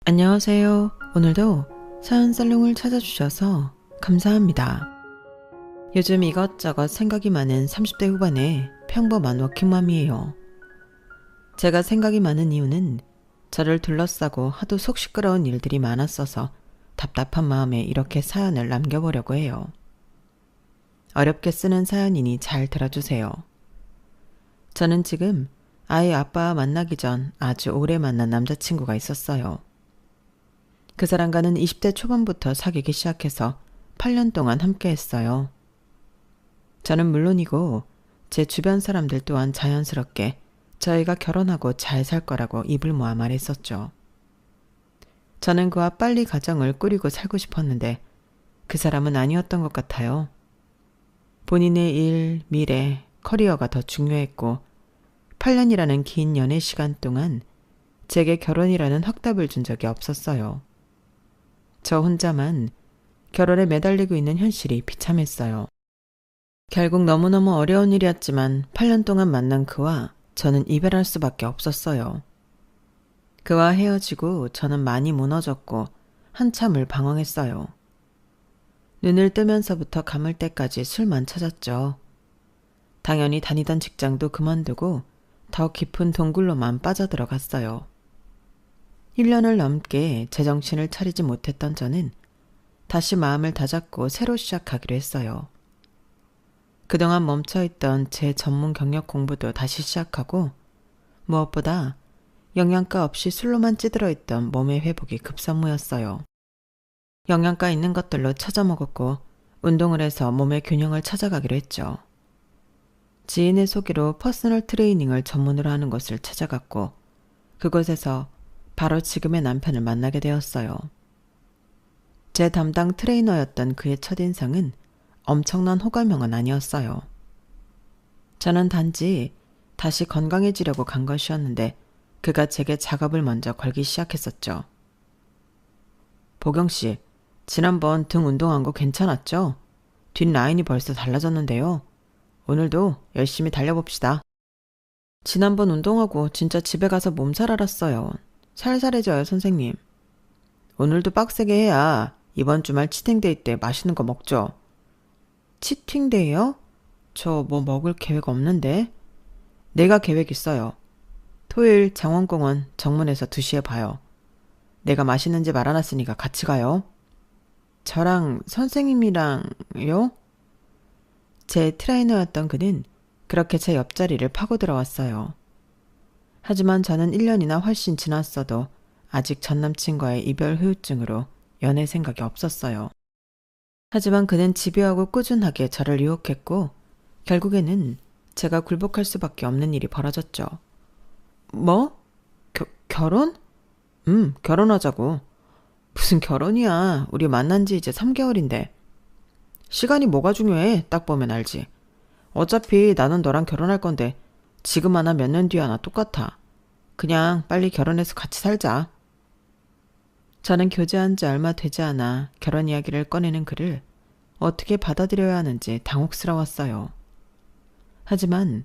안녕하세요. 오늘도 사연살롱을 찾아주셔서 감사합니다. 요즘 이것저것 생각이 많은 30대 후반의 평범한 워킹맘이에요. 제가 생각이 많은 이유는 저를 둘러싸고 하도 속 시끄러운 일들이 많았어서 답답한 마음에 이렇게 사연을 남겨보려고 해요. 어렵게 쓰는 사연이니 잘 들어주세요. 저는 지금 아이 아빠와 만나기 전 아주 오래 만난 남자친구가 있었어요. 그 사람과는 20대 초반부터 사귀기 시작해서 8년 동안 함께 했어요. 저는 물론이고 제 주변 사람들 또한 자연스럽게 저희가 결혼하고 잘 살 거라고 입을 모아 말했었죠. 저는 그와 빨리 가정을 꾸리고 살고 싶었는데 그 사람은 아니었던 것 같아요. 본인의 일, 미래, 커리어가 더 중요했고 8년이라는 긴 연애 시간 동안 제게 결혼이라는 확답을 준 적이 없었어요. 저 혼자만 결혼에 매달리고 있는 현실이 비참했어요. 결국 너무너무 어려운 일이었지만 8년 동안 만난 그와 저는 이별할 수밖에 없었어요. 그와 헤어지고 저는 많이 무너졌고 한참을 방황했어요. 눈을 뜨면서부터 감을 때까지 술만 찾았죠. 당연히 다니던 직장도 그만두고 더 깊은 동굴로만 빠져들어갔어요. 1년을 넘게 제정신을 차리지 못했던 저는 다시 마음을 다잡고 새로 시작하기로 했어요. 그동안 멈춰있던 제 전문 경력 공부도 다시 시작하고 무엇보다 영양가 없이 술로만 찌들어 있던 몸의 회복이 급선무였어요. 영양가 있는 것들로 찾아 먹었고 운동을 해서 몸의 균형을 찾아가기로 했죠. 지인의 소개로 퍼스널 트레이닝을 전문으로 하는 곳을 찾아갔고 그곳에서 바로 지금의 남편을 만나게 되었어요. 제 담당 트레이너였던 그의 첫인상은 엄청난 호감형은 아니었어요. 저는 단지 다시 건강해지려고 간 것이었는데 그가 제게 작업을 먼저 걸기 시작했었죠. 보경씨, 지난번 등 운동한 거 괜찮았죠? 뒷라인이 벌써 달라졌는데요. 오늘도 열심히 달려봅시다. 지난번 운동하고 진짜 집에 가서 몸살 알았어요. 살살해져요, 선생님. 오늘도 빡세게 해야 이번 주말 치팅데이 때 맛있는 거 먹죠. 치팅데이요? 저 뭐 먹을 계획 없는데. 내가 계획 있어요. 토요일 장원공원 정문에서 2시에 봐요. 내가 맛있는 집 알아놨으니까 같이 가요. 저랑 선생님이랑요? 제 트레이너였던 그는 그렇게 제 옆자리를 파고 들어왔어요. 하지만 저는 1년이나 훨씬 지났어도 아직 전남친과의 이별 후유증으로 연애 생각이 없었어요. 하지만 그는 집요하고 꾸준하게 저를 유혹했고 결국에는 제가 굴복할 수밖에 없는 일이 벌어졌죠. 뭐? 결혼? 결혼하자고. 무슨 결혼이야. 우리 만난 지 이제 3개월인데. 시간이 뭐가 중요해. 딱 보면 알지. 어차피 나는 너랑 결혼할 건데 지금 하나 몇 년 뒤 하나 똑같아. 그냥 빨리 결혼해서 같이 살자. 저는 교제한 지 얼마 되지 않아 결혼 이야기를 꺼내는 그를 어떻게 받아들여야 하는지 당혹스러웠어요. 하지만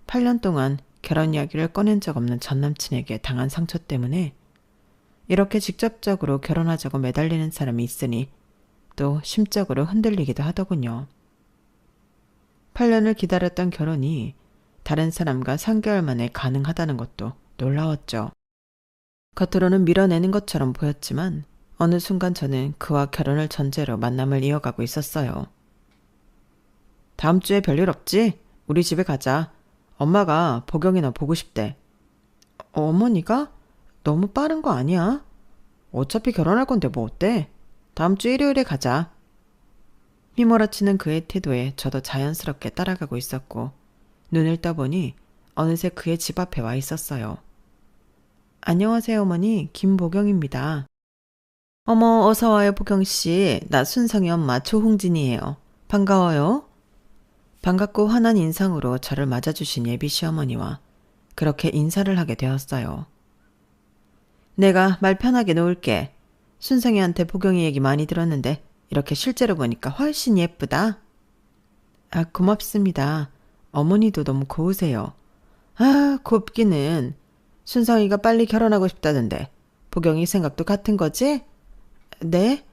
8년 동안 결혼 이야기를 꺼낸 적 없는 전남친에게 당한 상처 때문에 이렇게 직접적으로 결혼하자고 매달리는 사람이 있으니 또 심적으로 흔들리기도 하더군요. 8년을 기다렸던 결혼이 다른 사람과 3개월 만에 가능하다는 것도 놀라웠죠. 겉으로는 밀어내는 것처럼 보였지만 어느 순간 저는 그와 결혼을 전제로 만남을 이어가고 있었어요. 다음 주에 별일 없지? 우리 집에 가자. 엄마가 보경이나 보고 싶대. 어머니가? 너무 빠른 거 아니야? 어차피 결혼할 건데 뭐 어때? 다음 주 일요일에 가자. 휘몰아치는 그의 태도에 저도 자연스럽게 따라가고 있었고 눈을 떠보니 어느새 그의 집 앞에 와 있었어요. 안녕하세요 어머니, 김보경입니다. 어머 어서 와요 보경씨. 나 순성이 엄마 조홍진이에요. 반가워요. 반갑고 환한 인상으로 저를 맞아주신 예비 시어머니와 그렇게 인사를 하게 되었어요. 내가 말 편하게 놓을게. 순성이한테 보경이 얘기 많이 들었는데 이렇게 실제로 보니까 훨씬 예쁘다. 아, 고맙습니다. 어머니도 너무 고우세요. 아, 곱기는. 순성이가 빨리 결혼하고 싶다던데 보경이 생각도 같은 거지? 네?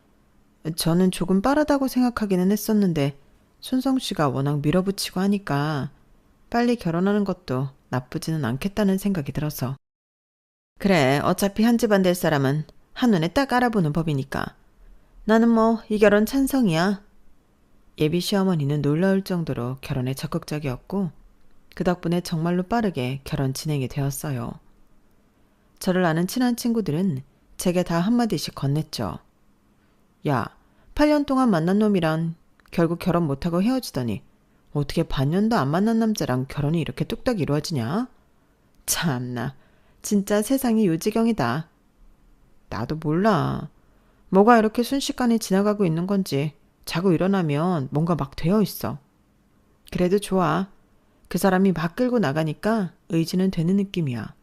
저는 조금 빠르다고 생각하기는 했었는데 순성 씨가 워낙 밀어붙이고 하니까 빨리 결혼하는 것도 나쁘지는 않겠다는 생각이 들어서. 그래, 어차피 한 집안 될 사람은 한눈에 딱 알아보는 법이니까. 나는 뭐 이 결혼 찬성이야. 예비 시어머니는 놀라울 정도로 결혼에 적극적이었고 그 덕분에 정말로 빠르게 결혼 진행이 되었어요. 저를 아는 친한 친구들은 제게 다 한마디씩 건넸죠. 야, 8년 동안 만난 놈이란 결국 결혼 못하고 헤어지더니 어떻게 반년도 안 만난 남자랑 결혼이 이렇게 뚝딱 이루어지냐? 참나, 진짜 세상이 요지경이다. 나도 몰라. 뭐가 이렇게 순식간에 지나가고 있는 건지 자고 일어나면 뭔가 막 되어 있어. 그래도 좋아. 그 사람이 막 끌고 나가니까 의지는 되는 느낌이야.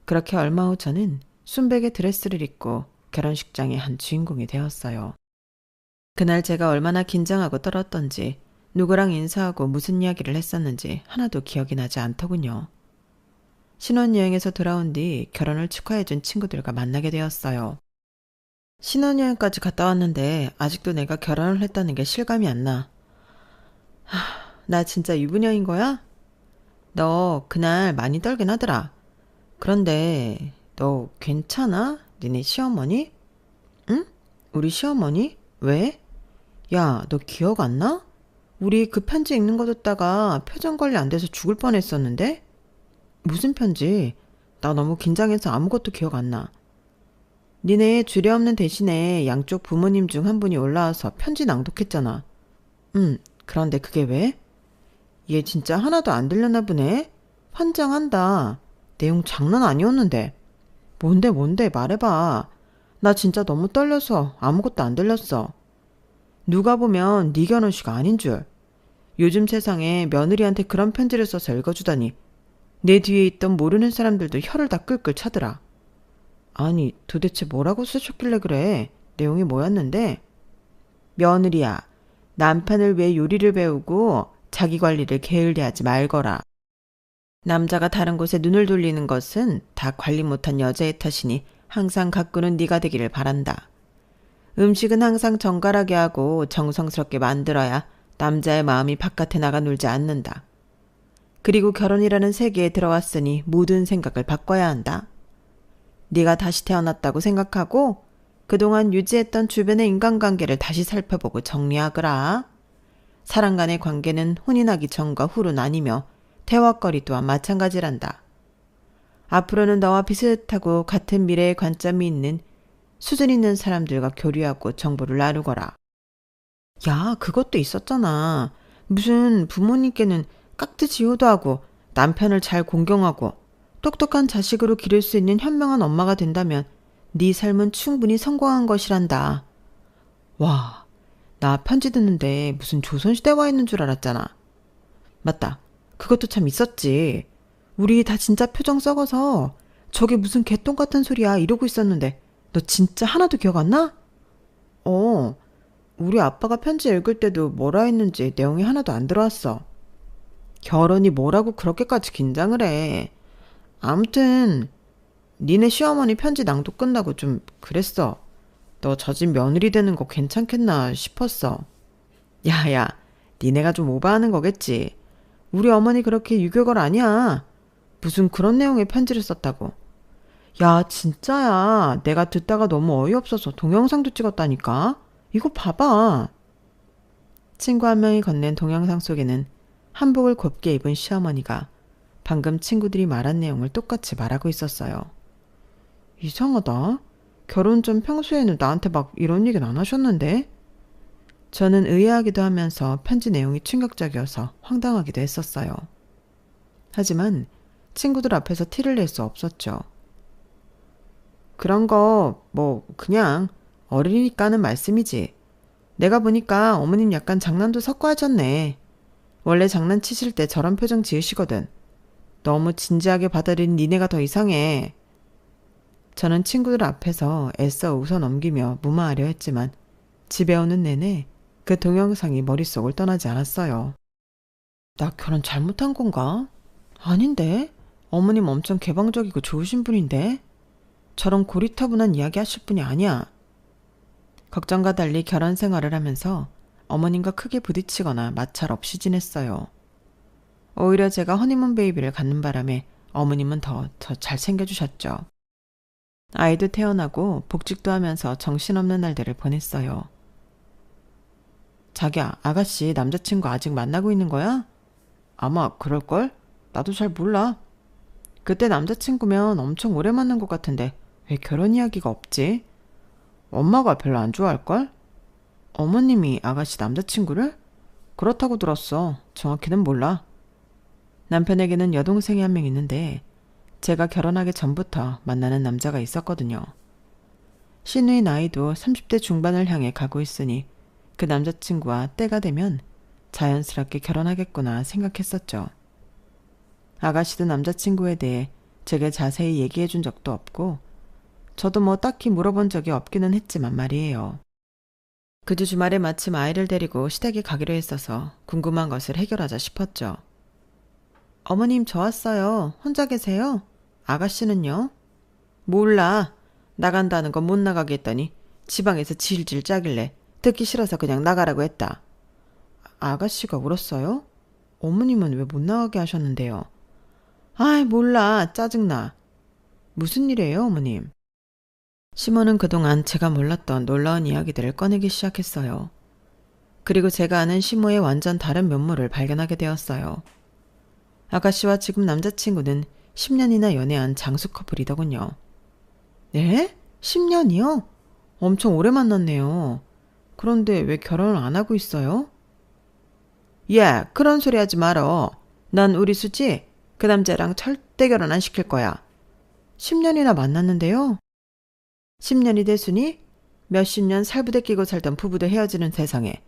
그렇게 얼마 후 저는 순백의 드레스를 입고 결혼식장의 한 주인공이 되었어요. 그날 제가 얼마나 긴장하고 떨었던지 누구랑 인사하고 무슨 이야기를 했었는지 하나도 기억이 나지 않더군요. 신혼여행에서 돌아온 뒤 결혼을 축하해준 친구들과 만나게 되었어요. 신혼여행까지 갔다 왔는데 아직도 내가 결혼을 했다는 게 실감이 안 나. 나 진짜 유부녀인 거야? 너 그날 많이 떨긴 하더라. 그런데 너 괜찮아? 니네 시어머니? 응? 우리 시어머니? 왜? 야, 너 기억 안 나? 우리 그 편지 읽는 거 듣다가 표정 관리 안 돼서 죽을 뻔했었는데? 무슨 편지? 나 너무 긴장해서 아무것도 기억 안 나. 니네 주례없는 대신에 양쪽 부모님 중 한 분이 올라와서 편지 낭독했잖아. 그런데 그게 왜? 얘 진짜 하나도 안 들렸나 보네? 환장한다. 내용 장난 아니었는데. 뭔데 말해봐. 나 진짜 너무 떨려서 아무것도 안 들렸어. 누가 보면 네 결혼식 아닌 줄. 요즘 세상에 며느리한테 그런 편지를 써서 읽어주다니 내 뒤에 있던 모르는 사람들도 혀를 다 끌끌 차더라. 아니 도대체 뭐라고 쓰셨길래 그래? 내용이 뭐였는데? 며느리야, 남편을 위해 요리를 배우고 자기 관리를 게을리하지 말거라. 남자가 다른 곳에 눈을 돌리는 것은 다 관리 못한 여자의 탓이니 항상 가꾸는 네가 되기를 바란다. 음식은 항상 정갈하게 하고 정성스럽게 만들어야 남자의 마음이 바깥에 나가 놀지 않는다. 그리고 결혼이라는 세계에 들어왔으니 모든 생각을 바꿔야 한다. 네가 다시 태어났다고 생각하고 그동안 유지했던 주변의 인간관계를 다시 살펴보고 정리하거라. 사람 간의 관계는 혼인하기 전과 후로 나뉘며 대화거리 또한 마찬가지란다. 앞으로는 너와 비슷하고 같은 미래의 관점이 있는 수준 있는 사람들과 교류하고 정보를 나누거라. 야, 그것도 있었잖아. 무슨 부모님께는 깍듯이 효도하고 남편을 잘 공경하고 똑똑한 자식으로 기를 수 있는 현명한 엄마가 된다면 네 삶은 충분히 성공한 것이란다. 와, 나 편지 듣는데 무슨 조선시대 와 있는 줄 알았잖아. 맞다. 그것도 참 있었지. 우리 다 진짜 표정 썩어서 저게 무슨 개똥 같은 소리야 이러고 있었는데 너 진짜 하나도 기억 안 나? 우리 아빠가 편지 읽을 때도 뭐라 했는지 내용이 하나도 안 들어왔어. 결혼이 뭐라고 그렇게까지 긴장을 해. 아무튼 니네 시어머니 편지 낭독 끝나고 좀 그랬어. 너 저 집 며느리 되는 거 괜찮겠나 싶었어. 야야, 니네가 좀 오버하는 거겠지. 우리 어머니 그렇게 유교걸 아니야. 무슨 그런 내용의 편지를 썼다고. 야, 진짜야. 내가 듣다가 너무 어이없어서 동영상도 찍었다니까. 이거 봐봐. 친구 한 명이 건넨 동영상 속에는 한복을 곱게 입은 시어머니가 방금 친구들이 말한 내용을 똑같이 말하고 있었어요. 이상하다. 결혼 전 평소에는 나한테 막 이런 얘기는 안 하셨는데? 저는 의아하기도 하면서 편지 내용이 충격적이어서 황당하기도 했었어요. 하지만 친구들 앞에서 티를 낼 수 없었죠. 그런 거 그냥 어리니까는 말씀이지. 내가 보니까 어머님 약간 장난도 섞어 하셨네. 원래 장난치실 때 저런 표정 지으시거든. 너무 진지하게 받아들인 니네가 더 이상해. 저는 친구들 앞에서 애써 웃어 넘기며 무마하려 했지만 집에 오는 내내 그 동영상이 머릿속을 떠나지 않았어요. 나 결혼 잘못한 건가? 아닌데? 어머님 엄청 개방적이고 좋으신 분인데? 저런 고리타분한 이야기 하실 분이 아니야. 걱정과 달리 결혼 생활을 하면서 어머님과 크게 부딪히거나 마찰 없이 지냈어요. 오히려 제가 허니문 베이비를 갖는 바람에 어머님은 더 잘 챙겨주셨죠. 아이도 태어나고 복직도 하면서 정신없는 날들을 보냈어요. 자기야, 아가씨 남자친구 아직 만나고 있는 거야? 아마 그럴걸? 나도 잘 몰라. 그때 남자친구면 엄청 오래 만난 것 같은데 왜 결혼 이야기가 없지? 엄마가 별로 안 좋아할걸? 어머님이 아가씨 남자친구를? 그렇다고 들었어. 정확히는 몰라. 남편에게는 여동생이 한 명 있는데 제가 결혼하기 전부터 만나는 남자가 있었거든요. 시누이 나이도 30대 중반을 향해 가고 있으니 그 남자친구와 때가 되면 자연스럽게 결혼하겠구나 생각했었죠. 아가씨도 남자친구에 대해 제게 자세히 얘기해 준 적도 없고 저도 뭐 딱히 물어본 적이 없기는 했지만 말이에요. 그주 주말에 마침 아이를 데리고 시댁에 가기로 했어서 궁금한 것을 해결하자 싶었죠. 어머님 저 왔어요. 혼자 계세요? 아가씨는요? 몰라. 나간다는 건 못 나가게 했더니 지방에서 질질 짜길래 듣기 싫어서 그냥 나가라고 했다. 아가씨가 울었어요? 어머님은 왜 못 나가게 하셨는데요? 아이 몰라. 짜증나. 무슨 일이에요 어머님? 시모는 그동안 제가 몰랐던 놀라운 이야기들을 꺼내기 시작했어요. 그리고 제가 아는 시모의 완전 다른 면모를 발견하게 되었어요. 아가씨와 지금 남자친구는 10년이나 연애한 장수 커플이더군요. 네? 10년이요? 엄청 오래 만났네요. 그런데 왜 결혼을 안 하고 있어요? 야, 그런 소리 하지 말어. 난 우리 수지 그 남자랑 절대 결혼 안 시킬 거야. 10년이나 만났는데요. 10년이 됐으니 몇십 년 살부대 끼고 살던 부부도 헤어지는 세상에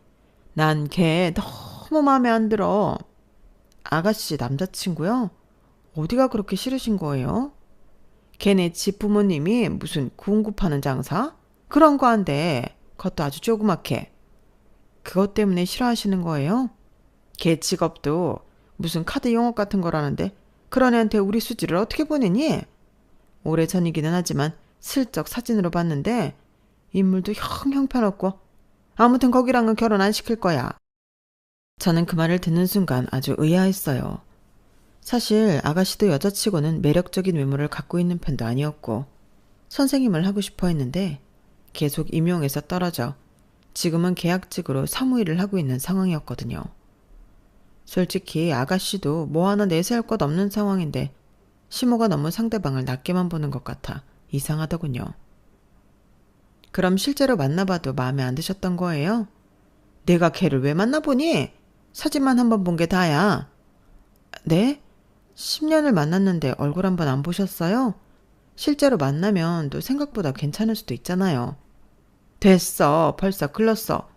난 걔 너무 마음에 안 들어. 아가씨 남자친구요? 어디가 그렇게 싫으신 거예요? 걔네 집 부모님이 무슨 구운구 파는 장사? 그런 거 한대. 그것도 아주 조그맣게. 그것 때문에 싫어하시는 거예요? 걔 직업도 무슨 카드 영업 같은 거라는데 그런 애한테 우리 수지를 어떻게 보내니? 오래전이기는 하지만 슬쩍 사진으로 봤는데 인물도 형편없고 아무튼 거기랑은 결혼 안 시킬 거야. 저는 그 말을 듣는 순간 아주 의아했어요. 사실 아가씨도 여자치고는 매력적인 외모를 갖고 있는 편도 아니었고 선생님을 하고 싶어 했는데 계속 임용에서 떨어져 지금은 계약직으로 사무일을 하고 있는 상황이었거든요. 솔직히 아가씨도 뭐 하나 내세울 것 없는 상황인데 시모가 너무 상대방을 낮게만 보는 것 같아 이상하더군요. 그럼 실제로 만나봐도 마음에 안 드셨던 거예요? 내가 걔를 왜 만나보니? 사진만 한번 본 게 다야. 네? 10년을 만났는데 얼굴 한번 안 보셨어요? 실제로 만나면 또 생각보다 괜찮을 수도 있잖아요. 됐어. 벌써 글렀어.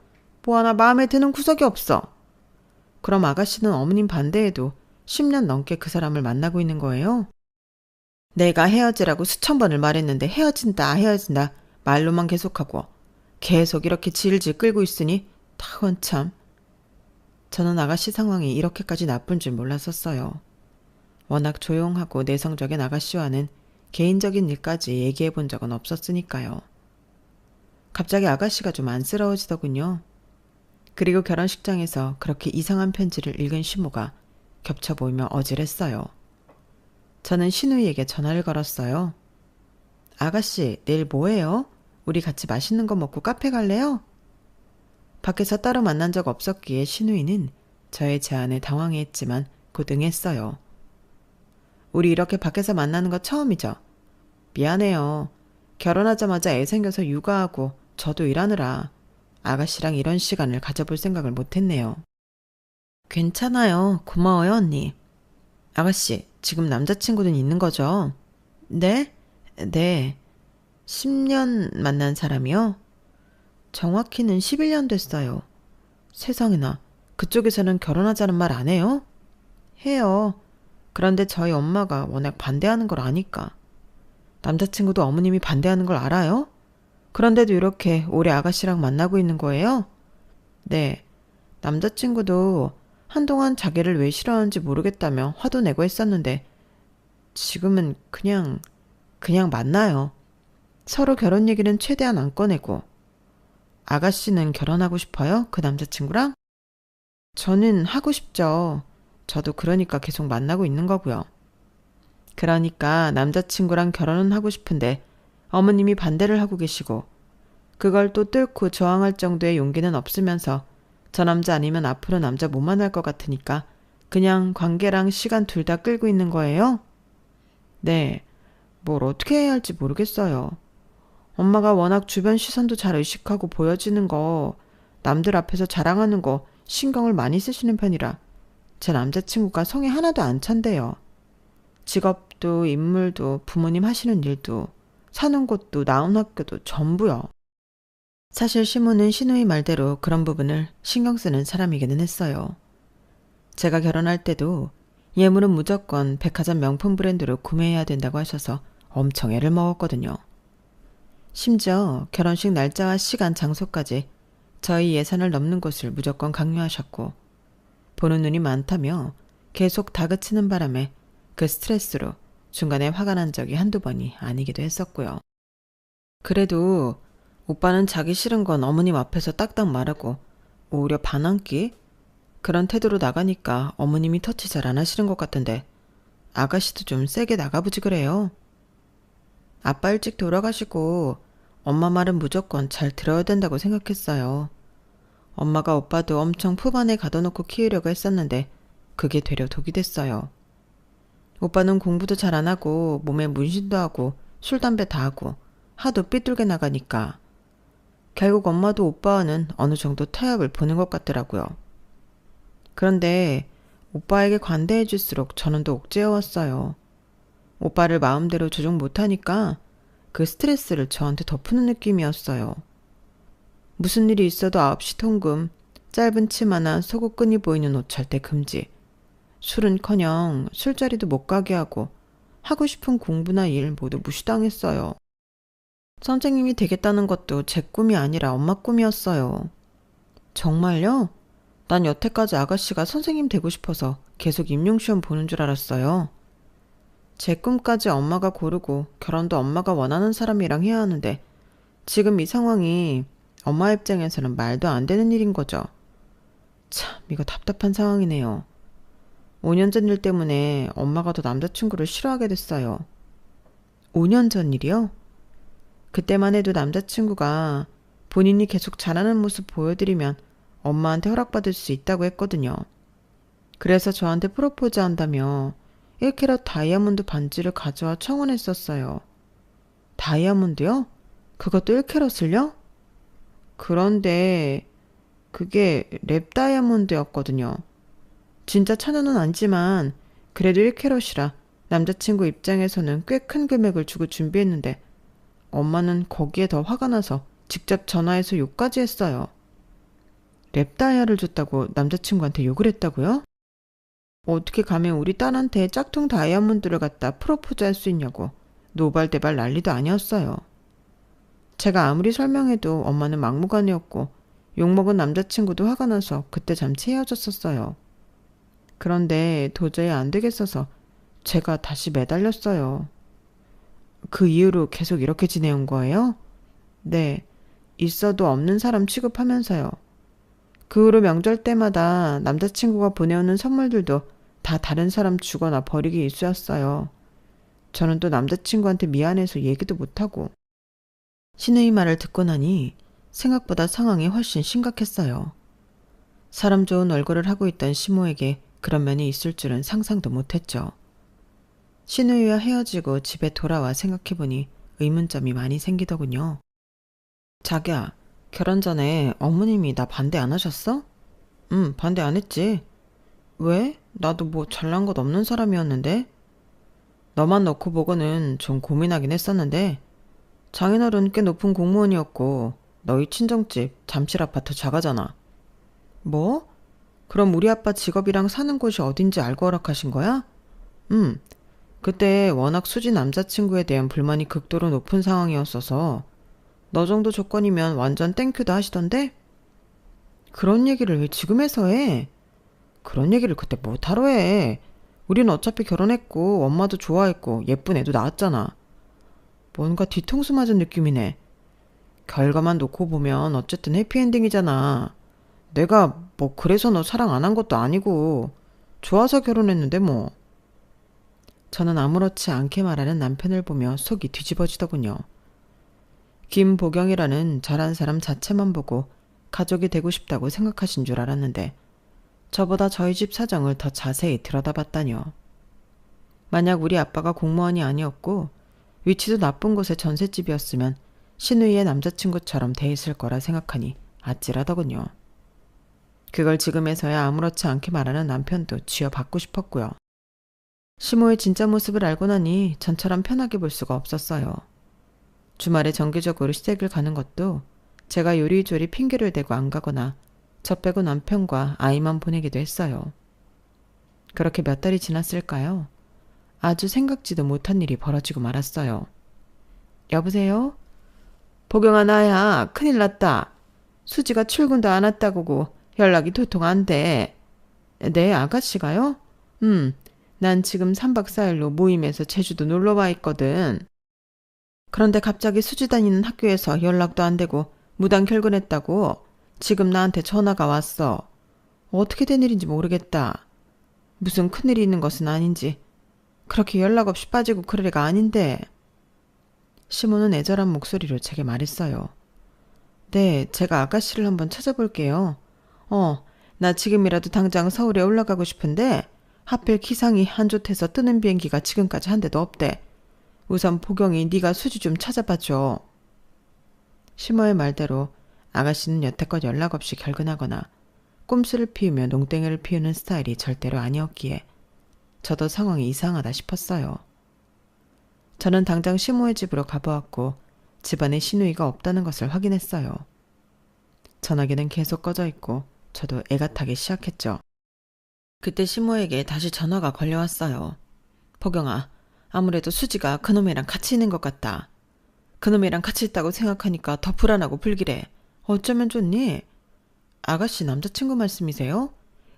뭐 하나 마음에 드는 구석이 없어. 그럼 아가씨는 어머님 반대에도 10년 넘게 그 사람을 만나고 있는 거예요? 내가 헤어지라고 수천 번을 말했는데 헤어진다 말로만 계속하고 계속 이렇게 질질 끌고 있으니 타건 참. 저는 아가씨 상황이 이렇게까지 나쁜 줄 몰랐었어요. 워낙 조용하고 내성적인 아가씨와는 개인적인 일까지 얘기해 본 적은 없었으니까요. 갑자기 아가씨가 좀 안쓰러워지더군요. 그리고 결혼식장에서 그렇게 이상한 편지를 읽은 시모가 겹쳐 보이며 어질했어요. 저는 신우이에게 전화를 걸었어요. 아가씨, 내일 뭐해요? 우리 같이 맛있는 거 먹고 카페 갈래요? 밖에서 따로 만난 적 없었기에 신우이는 저의 제안에 당황했지만 곧 응했어요. 우리 이렇게 밖에서 만나는 거 처음이죠? 미안해요. 결혼하자마자 애 생겨서 육아하고 저도 일하느라 아가씨랑 이런 시간을 가져볼 생각을 못했네요. 괜찮아요. 고마워요, 언니. 아가씨, 지금 남자친구는 있는 거죠? 네? 네. 10년 만난 사람이요? 정확히는 11년 됐어요. 세상에나, 그쪽에서는 결혼하자는 말 안 해요? 해요. 그런데 저희 엄마가 워낙 반대하는 걸 아니까. 남자친구도 어머님이 반대하는 걸 알아요? 그런데도 이렇게 오래 아가씨랑 만나고 있는 거예요? 네. 남자친구도 한동안 자기를 왜 싫어하는지 모르겠다며 화도 내고 했었는데 지금은 그냥 만나요. 서로 결혼 얘기는 최대한 안 꺼내고. 아가씨는 결혼하고 싶어요? 그 남자친구랑? 저는 하고 싶죠. 저도 그러니까 계속 만나고 있는 거고요. 그러니까 남자친구랑 결혼은 하고 싶은데 어머님이 반대를 하고 계시고 그걸 또 뚫고 저항할 정도의 용기는 없으면서 저 남자 아니면 앞으로 남자 못 만날 것 같으니까 그냥 관계랑 시간 둘 다 끌고 있는 거예요? 네, 뭘 어떻게 해야 할지 모르겠어요. 엄마가 워낙 주변 시선도 잘 의식하고 보여지는 거, 남들 앞에서 자랑하는 거 신경을 많이 쓰시는 편이라 제 남자친구가 성에 하나도 안 찬대요. 직업도 인물도 부모님 하시는 일도 사는 곳도 나온 학교도 전부요. 사실 시모는 시누이 말대로 그런 부분을 신경 쓰는 사람이기는 했어요. 제가 결혼할 때도 예물은 무조건 백화점 명품 브랜드로 구매해야 된다고 하셔서 엄청 애를 먹었거든요. 심지어 결혼식 날짜와 시간, 장소까지 저희 예산을 넘는 곳을 무조건 강요하셨고 보는 눈이 많다며 계속 다그치는 바람에 그 스트레스로 중간에 화가 난 적이 한두 번이 아니기도 했었고요. 그래도 오빠는 자기 싫은 건 어머님 앞에서 딱딱 말하고 오히려 반항기? 그런 태도로 나가니까 어머님이 터치 잘 안 하시는 것 같은데 아가씨도 좀 세게 나가보지 그래요. 아빠 일찍 돌아가시고 엄마 말은 무조건 잘 들어야 된다고 생각했어요. 엄마가 오빠도 엄청 품 안에 가둬놓고 키우려고 했었는데 그게 되려 독이 됐어요. 오빠는 공부도 잘 안 하고 몸에 문신도 하고 술, 담배 다 하고 하도 삐뚤게 나가니까 결국 엄마도 오빠와는 어느 정도 타협을 보는 것 같더라고요. 그런데 오빠에게 관대해 줄수록 저는 더 옥죄어왔어요. 오빠를 마음대로 조정 못하니까 그 스트레스를 저한테 덮는 느낌이었어요. 무슨 일이 있어도 9시 통금, 짧은 치마나 속옷끈이 보이는 옷 절대 금지. 술은커녕 술자리도 못 가게 하고 하고 싶은 공부나 일 모두 무시당했어요. 선생님이 되겠다는 것도 제 꿈이 아니라 엄마 꿈이었어요. 정말요? 난 여태까지 아가씨가 선생님 되고 싶어서 계속 임용시험 보는 줄 알았어요. 제 꿈까지 엄마가 고르고 결혼도 엄마가 원하는 사람이랑 해야 하는데 지금 이 상황이 엄마 입장에서는 말도 안 되는 일인 거죠. 참, 이거 답답한 상황이네요. 5년 전 일 때문에 엄마가 더 남자친구를 싫어하게 됐어요. 5년 전 일이요? 그때만 해도 남자친구가 본인이 계속 잘하는 모습 보여드리면 엄마한테 허락받을 수 있다고 했거든요. 그래서 저한테 프로포즈 한다며 1캐럿 다이아몬드 반지를 가져와 청혼했었어요. 다이아몬드요? 그것도 1캐럿을요? 그런데 그게 랩 다이아몬드였거든요. 진짜 천원은 아니지만 그래도 1캐럿이라 남자친구 입장에서는 꽤 큰 금액을 주고 준비했는데 엄마는 거기에 더 화가 나서 직접 전화해서 욕까지 했어요. 랩 다이아를 줬다고 남자친구한테 욕을 했다고요? 어떻게 감히 우리 딸한테 짝퉁 다이아몬드를 갖다 프로포즈 할 수 있냐고 노발대발 난리도 아니었어요. 제가 아무리 설명해도 엄마는 막무가내였고 욕먹은 남자친구도 화가 나서 그때 잠시 헤어졌었어요. 그런데 도저히 안 되겠어서 제가 다시 매달렸어요. 그 이후로 계속 이렇게 지내온 거예요? 네, 있어도 없는 사람 취급하면서요. 그 후로 명절 때마다 남자친구가 보내오는 선물들도 다 다른 사람 주거나 버리기 일쑤였어요. 저는 또 남자친구한테 미안해서 얘기도 못하고. 시누이 말을 듣고 나니 생각보다 상황이 훨씬 심각했어요. 사람 좋은 얼굴을 하고 있던 시모에게 그런 면이 있을 줄은 상상도 못했죠. 시누이와 헤어지고 집에 돌아와 생각해보니 의문점이 많이 생기더군요. 자기야, 결혼 전에 어머님이 나 반대 안 하셨어? 응, 반대 안 했지. 왜? 나도 뭐 잘난 것 없는 사람이었는데? 너만 놓고 보고는 좀 고민하긴 했었는데 장인어른 꽤 높은 공무원이었고 너희 친정집 잠실 아파트 자가잖아. 뭐? 그럼 우리 아빠 직업이랑 사는 곳이 어딘지 알고 허락하신 거야? 그때 워낙 수지 남자친구에 대한 불만이 극도로 높은 상황이었어서 너 정도 조건이면 완전 땡큐다 하시던데? 그런 얘기를 왜 지금 해서 해? 그런 얘기를 그때 못하러 해. 우린 어차피 결혼했고 엄마도 좋아했고 예쁜 애도 낳았잖아. 뭔가 뒤통수 맞은 느낌이네. 결과만 놓고 보면 어쨌든 해피엔딩이잖아. 내가 뭐 그래서 너 사랑 안 한 것도 아니고 좋아서 결혼했는데 뭐. 저는 아무렇지 않게 말하는 남편을 보며 속이 뒤집어지더군요. 김보경이라는 잘한 사람 자체만 보고 가족이 되고 싶다고 생각하신 줄 알았는데 저보다 저희 집 사정을 더 자세히 들여다봤다뇨. 만약 우리 아빠가 공무원이 아니었고 위치도 나쁜 곳의 전셋집이었으면 신우이의 남자친구처럼 돼 있을 거라 생각하니 아찔하더군요. 그걸 지금에서야 아무렇지 않게 말하는 남편도 쥐어받고 싶었고요. 시모의 진짜 모습을 알고 나니 전처럼 편하게 볼 수가 없었어요. 주말에 정기적으로 시댁을 가는 것도 제가 요리조리 핑계를 대고 안 가거나 저 빼고 남편과 아이만 보내기도 했어요. 그렇게 몇 달이 지났을까요? 아주 생각지도 못한 일이 벌어지고 말았어요. 여보세요? 보경아, 나야. 큰일 났다. 수지가 출근도 안 왔다고 연락이 도통 안 돼. 네, 아가씨가요? 난 지금 3박 4일로 모임에서 제주도 놀러 와 있거든. 그런데 갑자기 수지 다니는 학교에서 연락도 안 되고 무단 결근했다고 지금 나한테 전화가 왔어. 어떻게 된 일인지 모르겠다. 무슨 큰일이 있는 것은 아닌지. 그렇게 연락 없이 빠지고 그럴 애가 아닌데. 시모는 애절한 목소리로 제게 말했어요. 네, 제가 아가씨를 한번 찾아볼게요. 나 지금이라도 당장 서울에 올라가고 싶은데 하필 기상이 안 좋대서 뜨는 비행기가 지금까지 한 대도 없대. 우선 보경이 네가 수지 좀 찾아봐줘. 시모의 말대로 아가씨는 여태껏 연락 없이 결근하거나 꼼수를 피우며 농땡이를 피우는 스타일이 절대로 아니었기에 저도 상황이 이상하다 싶었어요. 저는 당장 시모의 집으로 가보았고 집안에 시누이가 없다는 것을 확인했어요. 전화기는 계속 꺼져 있고 저도 애가 타기 시작했죠. 그때 시모에게 다시 전화가 걸려왔어요. 보경아, 아무래도 수지가 그놈이랑 같이 있는 것 같다. 그놈이랑 같이 있다고 생각하니까 더 불안하고 불길해. 어쩌면 좋니? 아가씨 남자친구 말씀이세요?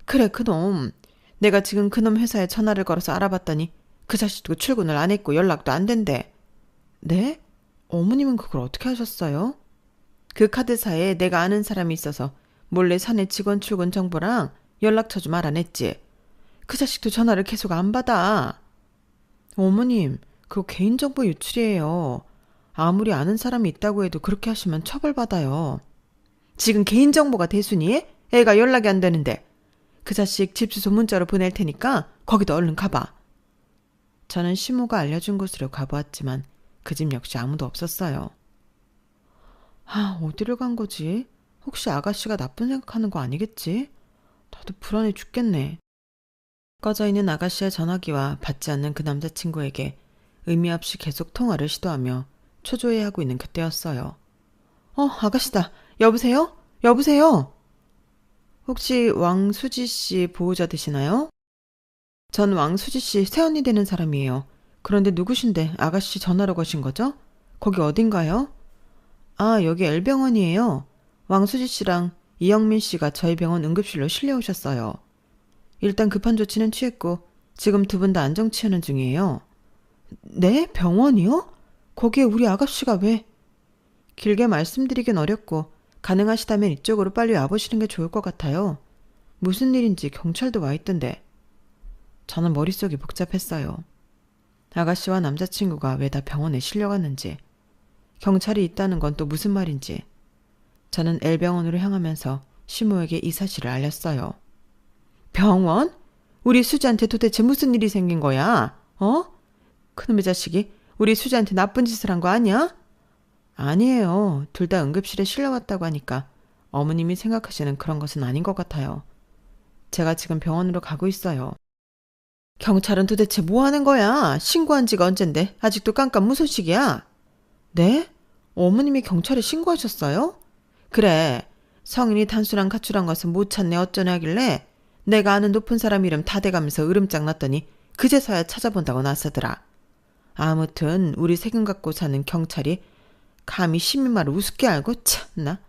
그래, 그놈. 내가 지금 그놈 회사에 전화를 걸어서 알아봤더니 그 자식도 출근을 안 했고 연락도 안 된대. 네? 어머님은 그걸 어떻게 하셨어요? 그 카드사에 내가 아는 사람이 있어서 몰래 사내 직원 출근 정보랑 연락처 좀 알아냈지. 그 자식도 전화를 계속 안 받아. 어머님, 그거 개인정보 유출이에요. 아무리 아는 사람이 있다고 해도 그렇게 하시면 처벌받아요. 지금 개인정보가 대순이? 애가 연락이 안 되는데. 그 자식 집 주소 문자로 보낼 테니까 거기도 얼른 가봐. 저는 시모가 알려준 곳으로 가보았지만 그 집 역시 아무도 없었어요. 어디를 간 거지? 혹시 아가씨가 나쁜 생각하는 거 아니겠지? 나도 불안해 죽겠네. 꺼져 있는 아가씨의 전화기와 받지 않는 그 남자친구에게 의미 없이 계속 통화를 시도하며 초조해하고 있는 그때였어요. 아가씨다. 여보세요? 여보세요? 혹시 왕수지 씨 보호자 되시나요? 전 왕수지 씨 새언니 되는 사람이에요. 그런데 누구신데 아가씨 전화로 거신 거죠? 거기 어딘가요? 여기 L병원이에요. 왕수지 씨랑 이영민 씨가 저희 병원 응급실로 실려오셨어요. 일단 급한 조치는 취했고 지금 두 분 다 안정 취하는 중이에요. 네? 병원이요? 거기에 우리 아가씨가 왜? 길게 말씀드리긴 어렵고 가능하시다면 이쪽으로 빨리 와보시는 게 좋을 것 같아요. 무슨 일인지 경찰도 와 있던데. 저는 머릿속이 복잡했어요. 아가씨와 남자친구가 왜 다 병원에 실려갔는지, 경찰이 있다는 건 또 무슨 말인지. 저는 L병원으로 향하면서 시모에게 이 사실을 알렸어요. 병원? 우리 수지한테 도대체 무슨 일이 생긴 거야? 그놈의 자식이 우리 수지한테 나쁜 짓을 한 거 아니야? 아니에요. 둘 다 응급실에 실려왔다고 하니까 어머님이 생각하시는 그런 것은 아닌 것 같아요. 제가 지금 병원으로 가고 있어요. 경찰은 도대체 뭐 하는 거야? 신고한 지가 언젠데 아직도 깜깜무소식이야? 네? 어머님이 경찰에 신고하셨어요? 그래. 성인이 단순한 가출한 것은 못 찾네 어쩌네 하길래 내가 아는 높은 사람 이름 다 대가면서 으름장 났더니 그제서야 찾아본다고 나서더라. 아무튼 우리 세금 갖고 사는 경찰이 감히 시민 말을 우습게 알고 참나.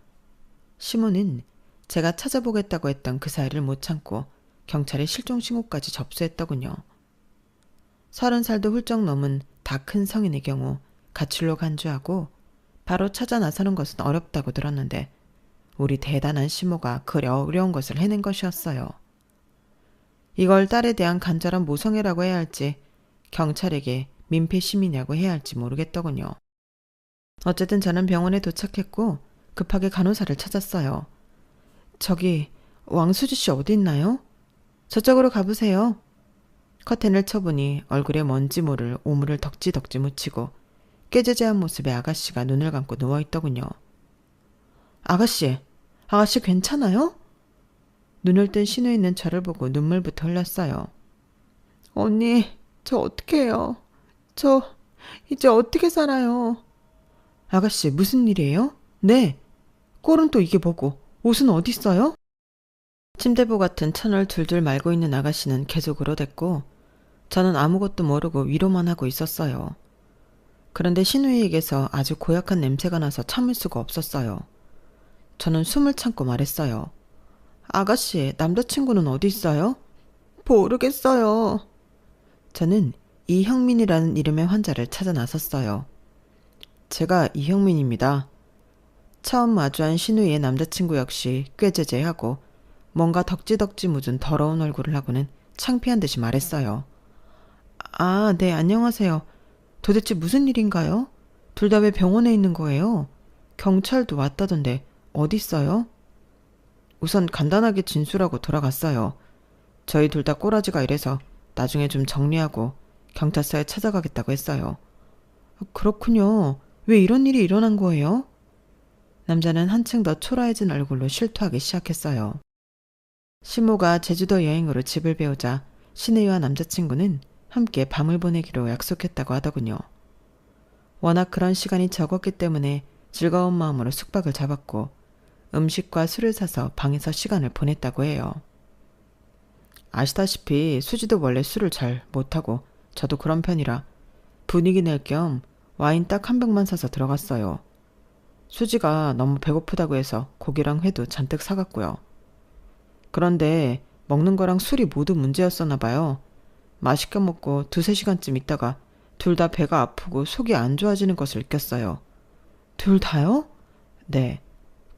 시모는 제가 찾아보겠다고 했던 그 사이를 못 참고 경찰에 실종신고까지 접수했더군요. 30살도 훌쩍 넘은 다 큰 성인의 경우 가출로 간주하고 바로 찾아 나서는 것은 어렵다고 들었는데 우리 대단한 시모가 그 어려운 것을 해낸 것이었어요. 이걸 딸에 대한 간절한 모성애라고 해야 할지 경찰에게 민폐 시민이라고 해야 할지 모르겠더군요. 어쨌든 저는 병원에 도착했고 급하게 간호사를 찾았어요. 저기 왕수지 씨 어디 있나요? 저쪽으로 가보세요. 커튼을 쳐보니 얼굴에 뭔지 모를 오물을 덕지덕지 묻히고 깨재재한 모습의 아가씨가 눈을 감고 누워있더군요. 아가씨 괜찮아요? 눈을 뜬 신우 있는 저를 보고 눈물부터 흘렸어요. 언니, 저 어떻게 해요? 저 이제 어떻게 살아요? 아가씨, 무슨 일이에요? 네. 꼴은 또 이게 뭐고, 옷은 어디 있어요? 침대보 같은 천을 둘둘 말고 있는 아가씨는 계속 울어댔고 저는 아무것도 모르고 위로만 하고 있었어요. 그런데 신우이에게서 아주 고약한 냄새가 나서 참을 수가 없었어요. 저는 숨을 참고 말했어요. 아가씨, 남자친구는 어디 있어요? 모르겠어요. 저는 이형민이라는 이름의 환자를 찾아 나섰어요. 제가 이형민입니다. 처음 마주한 신우이의 남자친구 역시 꾀죄죄하고 뭔가 덕지덕지 묻은 더러운 얼굴을 하고는 창피한 듯이 말했어요. 아, 네, 안녕하세요. 도대체 무슨 일인가요? 둘 다 왜 병원에 있는 거예요? 경찰도 왔다던데 어디 있어요? 우선 간단하게 진술하고 돌아갔어요. 저희 둘 다 꼬라지가 이래서 나중에 좀 정리하고 경찰서에 찾아가겠다고 했어요. 그렇군요. 왜 이런 일이 일어난 거예요? 남자는 한층 더 초라해진 얼굴로 실토하기 시작했어요. 시모가 제주도 여행으로 집을 배우자 신혜와 남자친구는 함께 밤을 보내기로 약속했다고 하더군요. 워낙 그런 시간이 적었기 때문에 즐거운 마음으로 숙박을 잡았고 음식과 술을 사서 방에서 시간을 보냈다고 해요. 아시다시피 수지도 원래 술을 잘 못하고 저도 그런 편이라 분위기 낼 겸 와인 딱 한 병만 사서 들어갔어요. 수지가 너무 배고프다고 해서 고기랑 회도 잔뜩 사갔고요. 그런데 먹는 거랑 술이 모두 문제였었나 봐요. 맛있게 먹고 2-3시간쯤 있다가 둘 다 배가 아프고 속이 안 좋아지는 것을 느꼈어요. 둘 다요? 네.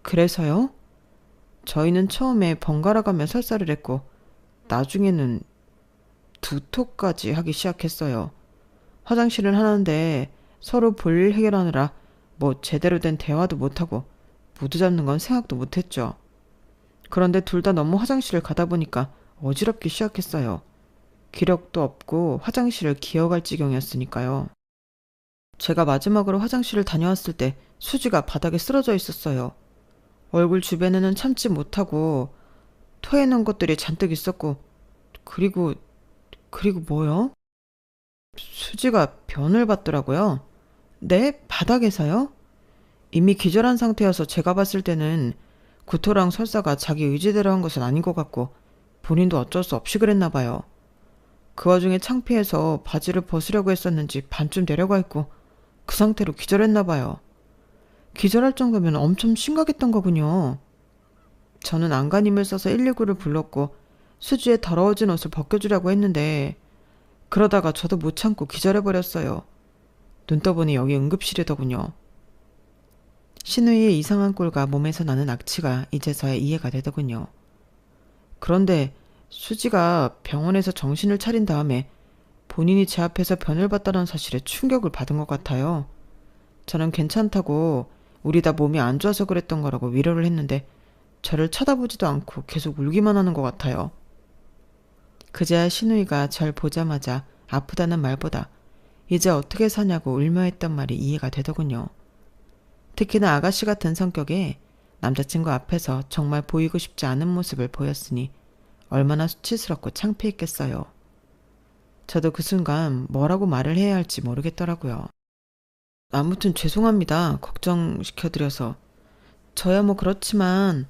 그래서요? 저희는 처음에 번갈아 가며 설사를 했고 나중에는 두토까지 하기 시작했어요. 화장실을 하는데 서로 볼일 해결하느라 뭐 제대로 된 대화도 못하고 무드 잡는 건 생각도 못했죠. 그런데 둘 다 너무 화장실을 가다 보니까 어지럽기 시작했어요. 기력도 없고 화장실을 기어갈 지경이었으니까요. 제가 마지막으로 화장실을 다녀왔을 때 수지가 바닥에 쓰러져 있었어요. 얼굴 주변에는 참지 못하고 토해놓은 것들이 잔뜩 있었고 그리고 뭐요? 수지가 변을 받더라고요. 네? 바닥에서요? 이미 기절한 상태여서 제가 봤을 때는 구토랑 설사가 자기 의지대로 한 것은 아닌 것 같고 본인도 어쩔 수 없이 그랬나 봐요. 그 와중에 창피해서 바지를 벗으려고 했었는지 반쯤 내려가 있고 그 상태로 기절했나 봐요. 기절할 정도면 엄청 심각했던 거군요. 저는 안간힘을 써서 119를 불렀고 수지의 더러워진 옷을 벗겨주려고 했는데 그러다가 저도 못 참고 기절해버렸어요. 눈 떠보니 여기 응급실이더군요. 신우이의 이상한 꼴과 몸에서 나는 악취가 이제서야 이해가 되더군요. 그런데 수지가 병원에서 정신을 차린 다음에 본인이 제 앞에서 변을 봤다는 사실에 충격을 받은 것 같아요. 저는 괜찮다고 우리 다 몸이 안 좋아서 그랬던 거라고 위로를 했는데 저를 쳐다보지도 않고 계속 울기만 하는 것 같아요. 그제야 신우이가 절 보자마자 아프다는 말보다 이제 어떻게 사냐고 울며 했던 말이 이해가 되더군요. 특히나 아가씨 같은 성격에 남자친구 앞에서 정말 보이고 싶지 않은 모습을 보였으니 얼마나 수치스럽고 창피했겠어요. 저도 그 순간 뭐라고 말을 해야 할지 모르겠더라고요. 아무튼 죄송합니다. 걱정시켜드려서. 저야 뭐 그렇지만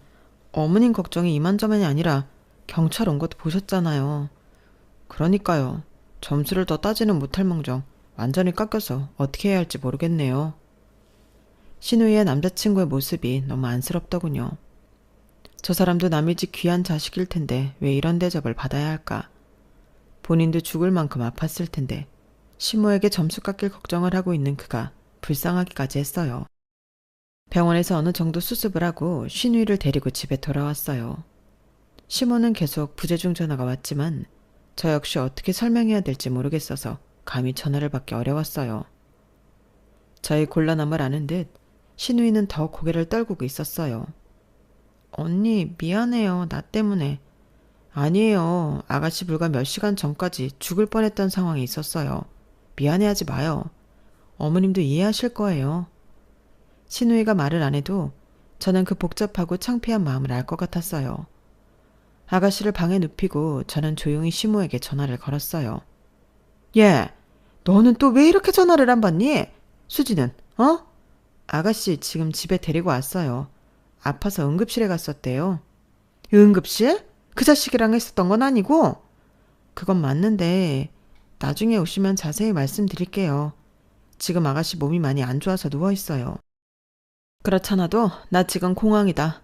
어머님 걱정이 이만저만이 아니라 경찰 온 것도 보셨잖아요. 그러니까요. 점수를 더 따지는 못할 망정 완전히 깎여서 어떻게 해야 할지 모르겠네요. 신우이의 남자친구의 모습이 너무 안쓰럽더군요. 저 사람도 남의 집 귀한 자식일 텐데 왜 이런 대접을 받아야 할까? 본인도 죽을 만큼 아팠을 텐데 시모에게 점수 깎일 걱정을 하고 있는 그가 불쌍하기까지 했어요. 병원에서 어느 정도 수습을 하고 신우이를 데리고 집에 돌아왔어요. 시모는 계속 부재중 전화가 왔지만 저 역시 어떻게 설명해야 될지 모르겠어서 감히 전화를 받기 어려웠어요. 저의 곤란함을 아는 듯 신우이는 더 고개를 떨구고 있었어요. 언니 미안해요. 나 때문에. 아니에요. 아가씨 불과 몇 시간 전까지 죽을 뻔했던 상황이 있었어요. 미안해하지 마요. 어머님도 이해하실 거예요. 신우이가 말을 안 해도 저는 그 복잡하고 창피한 마음을 알 것 같았어요. 아가씨를 방에 눕히고 저는 조용히 시모에게 전화를 걸었어요. 얘, 너는 또 왜 이렇게 전화를 안 받니? 수지는, 어? 아가씨 지금 집에 데리고 왔어요. 아파서 응급실에 갔었대요. 응급실? 그 자식이랑 했었던 건 아니고? 그건 맞는데 나중에 오시면 자세히 말씀드릴게요. 지금 아가씨 몸이 많이 안 좋아서 누워있어요. 그렇잖아도 나 지금 공황이다.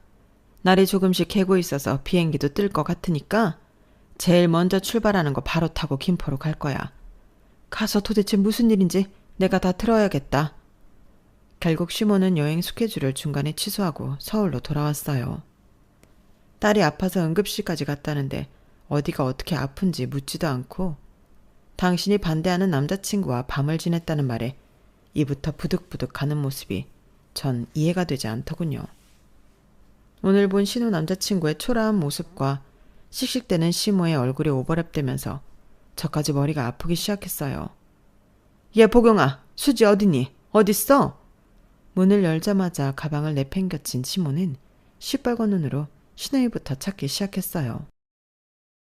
날이 조금씩 개고 있어서 비행기도 뜰 것 같으니까 제일 먼저 출발하는 거 바로 타고 김포로 갈 거야. 가서 도대체 무슨 일인지 내가 다 들어야겠다. 결국 시모는 여행 스케줄을 중간에 취소하고 서울로 돌아왔어요. 딸이 아파서 응급실까지 갔다는데 어디가 어떻게 아픈지 묻지도 않고 당신이 반대하는 남자친구와 밤을 지냈다는 말에 이부터 부득부득 가는 모습이 전 이해가 되지 않더군요. 오늘 본 신우 남자친구의 초라한 모습과 씩씩대는 시모의 얼굴이 오버랩되면서 저까지 머리가 아프기 시작했어요. 얘 복용아, 수지 어디니? 어딨어? 문을 열자마자 가방을 내팽겨친 시모는 시뻘건 눈으로 신우이부터 찾기 시작했어요.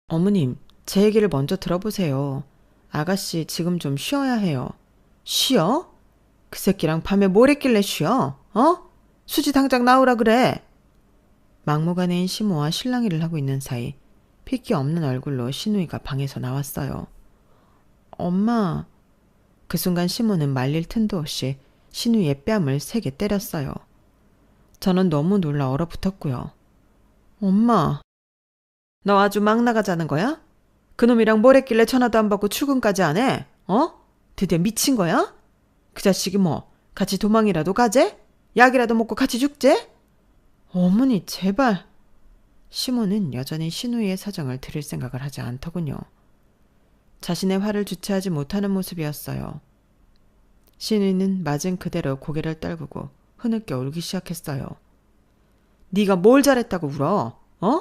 어머님, 제 얘기를 먼저 들어보세요. 아가씨 지금 좀 쉬어야 해요. 쉬어? 그 새끼랑 밤에 뭘 했길래 쉬어? 어? 수지 당장 나오라 그래. 막무가내인 시모와 실랑이를 하고 있는 사이 핏기 없는 얼굴로 신우이가 방에서 나왔어요. 엄마. 그 순간 시모는 말릴 틈도 없이 신우이의 뺨을 세게 때렸어요. 저는 너무 놀라 얼어붙었고요. 엄마. 너 아주 막 나가자는 거야? 그놈이랑 뭘 했길래 전화도 안 받고 출근까지 안 해? 어? 드디어 미친 거야? 그 자식이 뭐 같이 도망이라도 가재? 약이라도 먹고 같이 죽재? 어머니 제발. 시모는 여전히 신우이의 사정을 들을 생각을 하지 않더군요. 자신의 화를 주체하지 못하는 모습이었어요. 신우이는 맞은 그대로 고개를 떨구고 흐느껴 울기 시작했어요. 네가 뭘 잘했다고 울어? 어?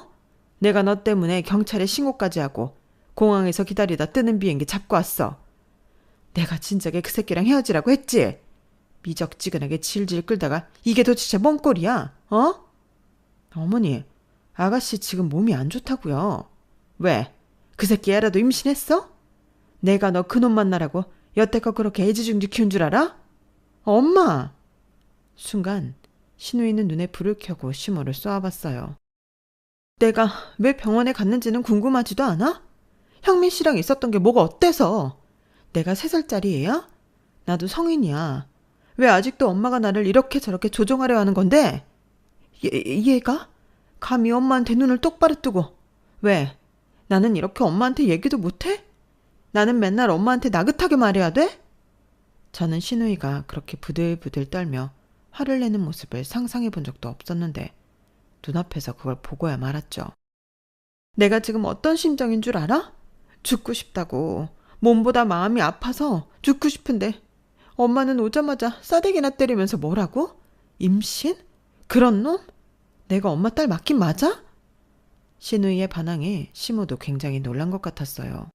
내가 너 때문에 경찰에 신고까지 하고 공항에서 기다리다 뜨는 비행기 잡고 왔어. 내가 진작에 그 새끼랑 헤어지라고 했지? 미적지근하게 질질 끌다가 이게 도대체 뭔 꼴이야? 어? 어머니, 아가씨 지금 몸이 안 좋다고요. 왜? 그 새끼 애라도 임신했어? 내가 너 그놈 만나라고 여태껏 그렇게 애지중지 키운 줄 알아? 엄마! 순간 신우이는 눈에 불을 켜고 시모를 쏘아봤어요. 내가 왜 병원에 갔는지는 궁금하지도 않아? 형민 씨랑 있었던 게 뭐가 어때서? 내가 3살짜리 애야? 나도 성인이야. 왜 아직도 엄마가 나를 이렇게 저렇게 조종하려 하는 건데? 얘가? 감히 엄마한테 눈을 똑바로 뜨고. 왜? 나는 이렇게 엄마한테 얘기도 못해? 나는 맨날 엄마한테 나긋하게 말해야 돼? 저는 신우이가 그렇게 부들부들 떨며 화를 내는 모습을 상상해 본 적도 없었는데 눈앞에서 그걸 보고야 말았죠. 내가 지금 어떤 심정인 줄 알아? 죽고 싶다고. 몸보다 마음이 아파서 죽고 싶은데 엄마는 오자마자 싸대기나 때리면서 뭐라고? 임신? 그런 놈? 내가 엄마 딸 맞긴 맞아? 신우이의 반항에 시모도 굉장히 놀란 것 같았어요.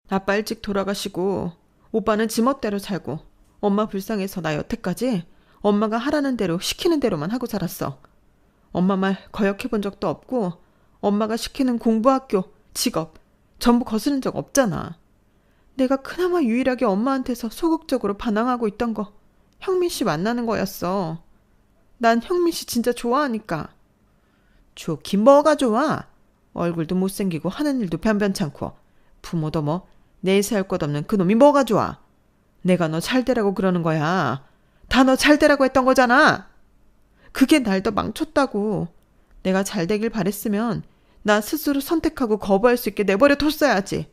아빠 일찍 돌아가시고 오빠는 지멋대로 살고 엄마 불쌍해서 나 여태까지 엄마가 하라는 대로 시키는 대로만 하고 살았어. 엄마 말 거역해본 적도 없고 엄마가 시키는 공부, 학교, 직업 전부 거스른 적 없잖아. 내가 그나마 유일하게 엄마한테서 소극적으로 반항하고 있던 거 형민 씨 만나는 거였어. 난 형민 씨 진짜 좋아하니까. 좋긴 뭐가 좋아. 얼굴도 못생기고 하는 일도 변변찮고 부모도 뭐 내세 할 것 없는 그놈이 뭐가 좋아. 내가 너 잘되라고 그러는 거야. 다 너 잘되라고 했던 거잖아. 그게 날 더 망쳤다고. 내가 잘되길 바랬으면 나 스스로 선택하고 거부할 수 있게 내버려 뒀어야지.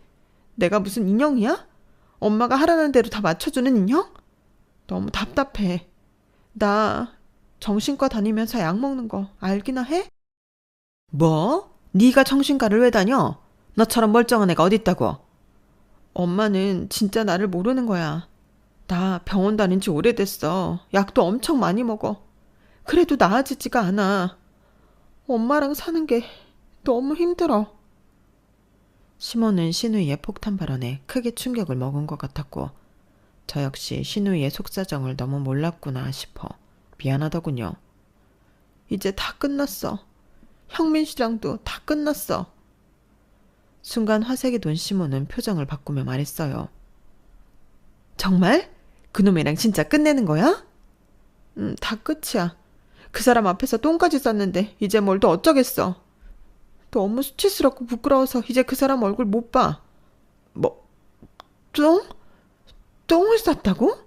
내가 무슨 인형이야? 엄마가 하라는 대로 다 맞춰주는 인형? 너무 답답해. 나 정신과 다니면서 약 먹는 거 알기나 해? 뭐? 네가 정신과를 왜 다녀? 너처럼 멀쩡한 애가 어딨다고? 엄마는 진짜 나를 모르는 거야. 나 병원 다닌 지 오래됐어. 약도 엄청 많이 먹어. 그래도 나아지지가 않아. 엄마랑 사는 게 너무 힘들어. 시몬은 신우이의 폭탄 발언에 크게 충격을 먹은 것 같았고 저 역시 신우이의 속사정을 너무 몰랐구나 싶어 미안하더군요. 이제 다 끝났어. 형민 씨랑도 다 끝났어. 순간 화색이 돈 시몬은 표정을 바꾸며 말했어요. 정말? 그놈이랑 진짜 끝내는 거야? 다 끝이야. 그 사람 앞에서 똥까지 쌌는데 이제 뭘 더 어쩌겠어. 너무 수치스럽고 부끄러워서 이제 그 사람 얼굴 못 봐. 뭐, 똥? 똥을 쌌다고?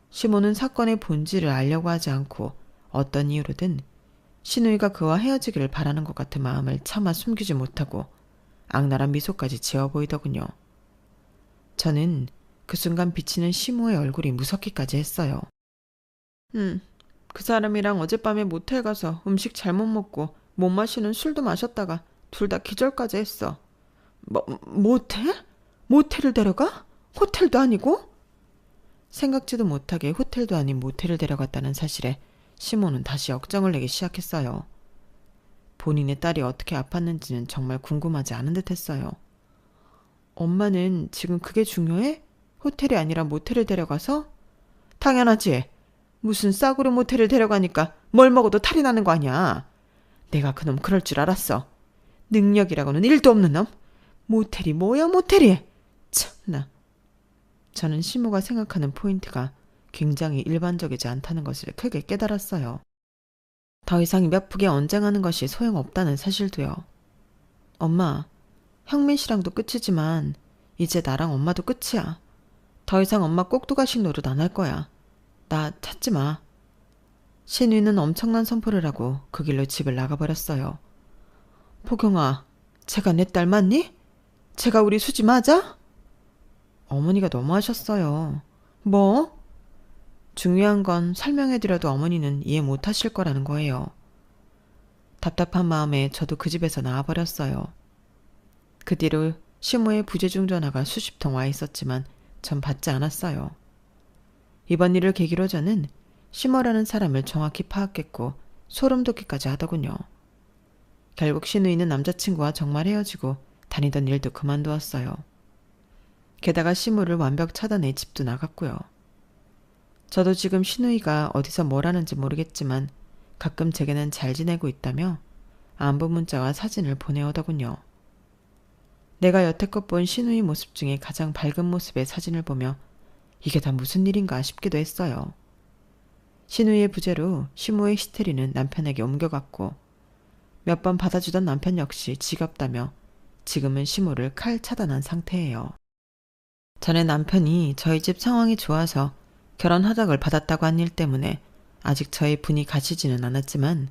시몬은 사건의 본질을 알려고 하지 않고 어떤 이유로든 신우이가 그와 헤어지기를 바라는 것 같은 마음을 차마 숨기지 못하고 악랄한 미소까지 지어 보이더군요. 저는 그 순간 비치는 시모의 얼굴이 무섭기까지 했어요. 그 사람이랑 어젯밤에 모텔 가서 음식 잘못 먹고 못 마시는 술도 마셨다가 둘 다 기절까지 했어. 모텔? 모텔을 데려가? 호텔도 아니고? 생각지도 못하게 호텔도 아닌 모텔을 데려갔다는 사실에 시모는 다시 역정을 내기 시작했어요. 본인의 딸이 어떻게 아팠는지는 정말 궁금하지 않은 듯 했어요. 엄마는 지금 그게 중요해? 호텔이 아니라 모텔을 데려가서? 당연하지. 무슨 싸구려 모텔을 데려가니까 뭘 먹어도 탈이 나는 거 아니야. 내가 그놈 그럴 줄 알았어. 능력이라고는 1도 없는 놈. 모텔이 뭐야 모텔이. 참나. 저는 시모가 생각하는 포인트가 굉장히 일반적이지 않다는 것을 크게 깨달았어요. 더 이상 몇 푸게 언쟁하는 것이 소용없다는 사실도요. 엄마, 형민 씨랑도 끝이지만 이제 나랑 엄마도 끝이야. 더 이상 엄마 꼭두가식 노릇 안 할 거야. 나 찾지 마. 신우이는 엄청난 선포를 하고 그 길로 집을 나가버렸어요. 포경아, 쟤가 내 딸 맞니? 쟤가 우리 수지 맞아? 어머니가 너무하셨어요. 뭐? 중요한 건 설명해드려도 어머니는 이해 못하실 거라는 거예요. 답답한 마음에 저도 그 집에서 나와버렸어요. 그 뒤로 시모의 부재중 전화가 수십 통 와 있었지만 전 받지 않았어요. 이번 일을 계기로 저는 시모라는 사람을 정확히 파악했고 소름 돋기까지 하더군요. 결국 신우이는 남자친구와 정말 헤어지고 다니던 일도 그만두었어요. 게다가 시모를 완벽 차단해 집도 나갔고요. 저도 지금 신우이가 어디서 뭘 하는지 모르겠지만 가끔 제게는 잘 지내고 있다며 안부 문자와 사진을 보내오더군요. 내가 여태껏 본 신우이 모습 중에 가장 밝은 모습의 사진을 보며 이게 다 무슨 일인가 싶기도 했어요. 신우이의 부재로 시모의 히스테리는 남편에게 옮겨갔고 몇 번 받아주던 남편 역시 지겹다며 지금은 시모를 칼 차단한 상태예요. 전에 남편이 저희 집 상황이 좋아서 결혼 허락을 받았다고 한 일 때문에 아직 저의 분이 가시지는 않았지만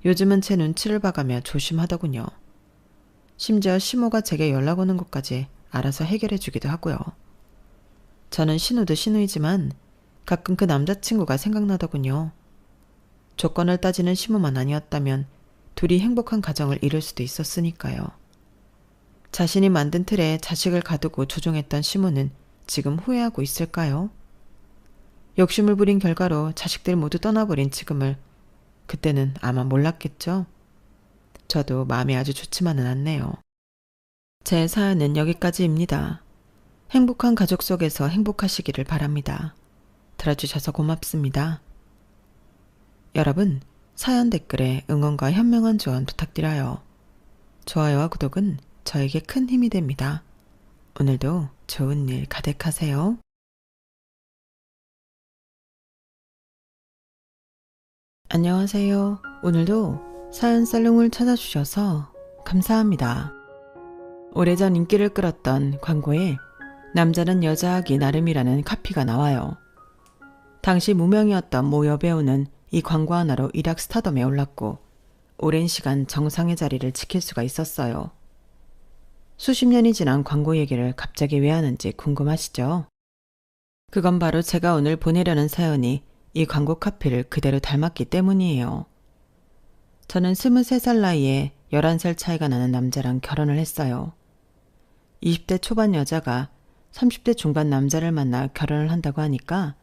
요즘은 제 눈치를 봐가며 조심하더군요. 심지어 시모가 제게 연락 오는 것까지 알아서 해결해 주기도 하고요. 저는 신우도 신우이지만 가끔 그 남자친구가 생각나더군요. 조건을 따지는 시모만 아니었다면 둘이 행복한 가정을 이룰 수도 있었으니까요. 자신이 만든 틀에 자식을 가두고 조종했던 시모는 지금 후회하고 있을까요? 욕심을 부린 결과로 자식들 모두 떠나버린 지금을 그때는 아마 몰랐겠죠? 저도 마음이 아주 좋지만은 않네요. 제 사연은 여기까지입니다. 행복한 가족 속에서 행복하시기를 바랍니다. 들어주셔서 고맙습니다. 여러분, 사연 댓글에 응원과 현명한 조언 부탁드려요. 좋아요와 구독은 저에게 큰 힘이 됩니다. 오늘도 좋은 일 가득하세요. 안녕하세요. 오늘도 사연 살롱을 찾아주셔서 감사합니다. 오래전 인기를 끌었던 광고에 남자는 여자하기 나름이라는 카피가 나와요. 당시 무명이었던 모 여배우는 이 광고 하나로 일약 스타덤에 올랐고 오랜 시간 정상의 자리를 지킬 수가 있었어요. 수십 년이 지난 광고 얘기를 갑자기 왜 하는지 궁금하시죠? 그건 바로 제가 오늘 보내려는 사연이 이 광고 카피를 그대로 닮았기 때문이에요. 저는 23살 나이에 11살 차이가 나는 남자랑 결혼을 했어요. 20대 초반 여자가 30대 중반 남자를 만나 결혼을 한다고 하니까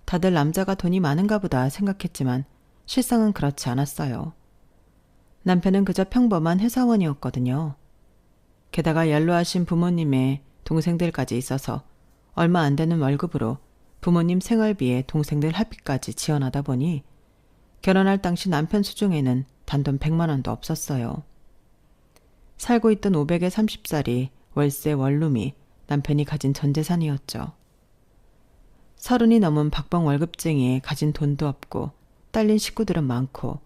다들 남자가 돈이 많은가 보다 생각했지만 실상은 그렇지 않았어요. 남편은 그저 평범한 회사원이었거든요. 게다가 연로하신 부모님의 동생들까지 있어서 얼마 안 되는 월급으로 부모님 생활비에 동생들 학비까지 지원하다 보니 결혼할 당시 남편 수중에는 단돈 100만 원도 없었어요. 살고 있던 500에 30살이 월세 원룸이 남편이 가진 전 재산이었죠. 30이 넘은 박봉 월급쟁이에 가진 돈도 없고 딸린 식구들은 많고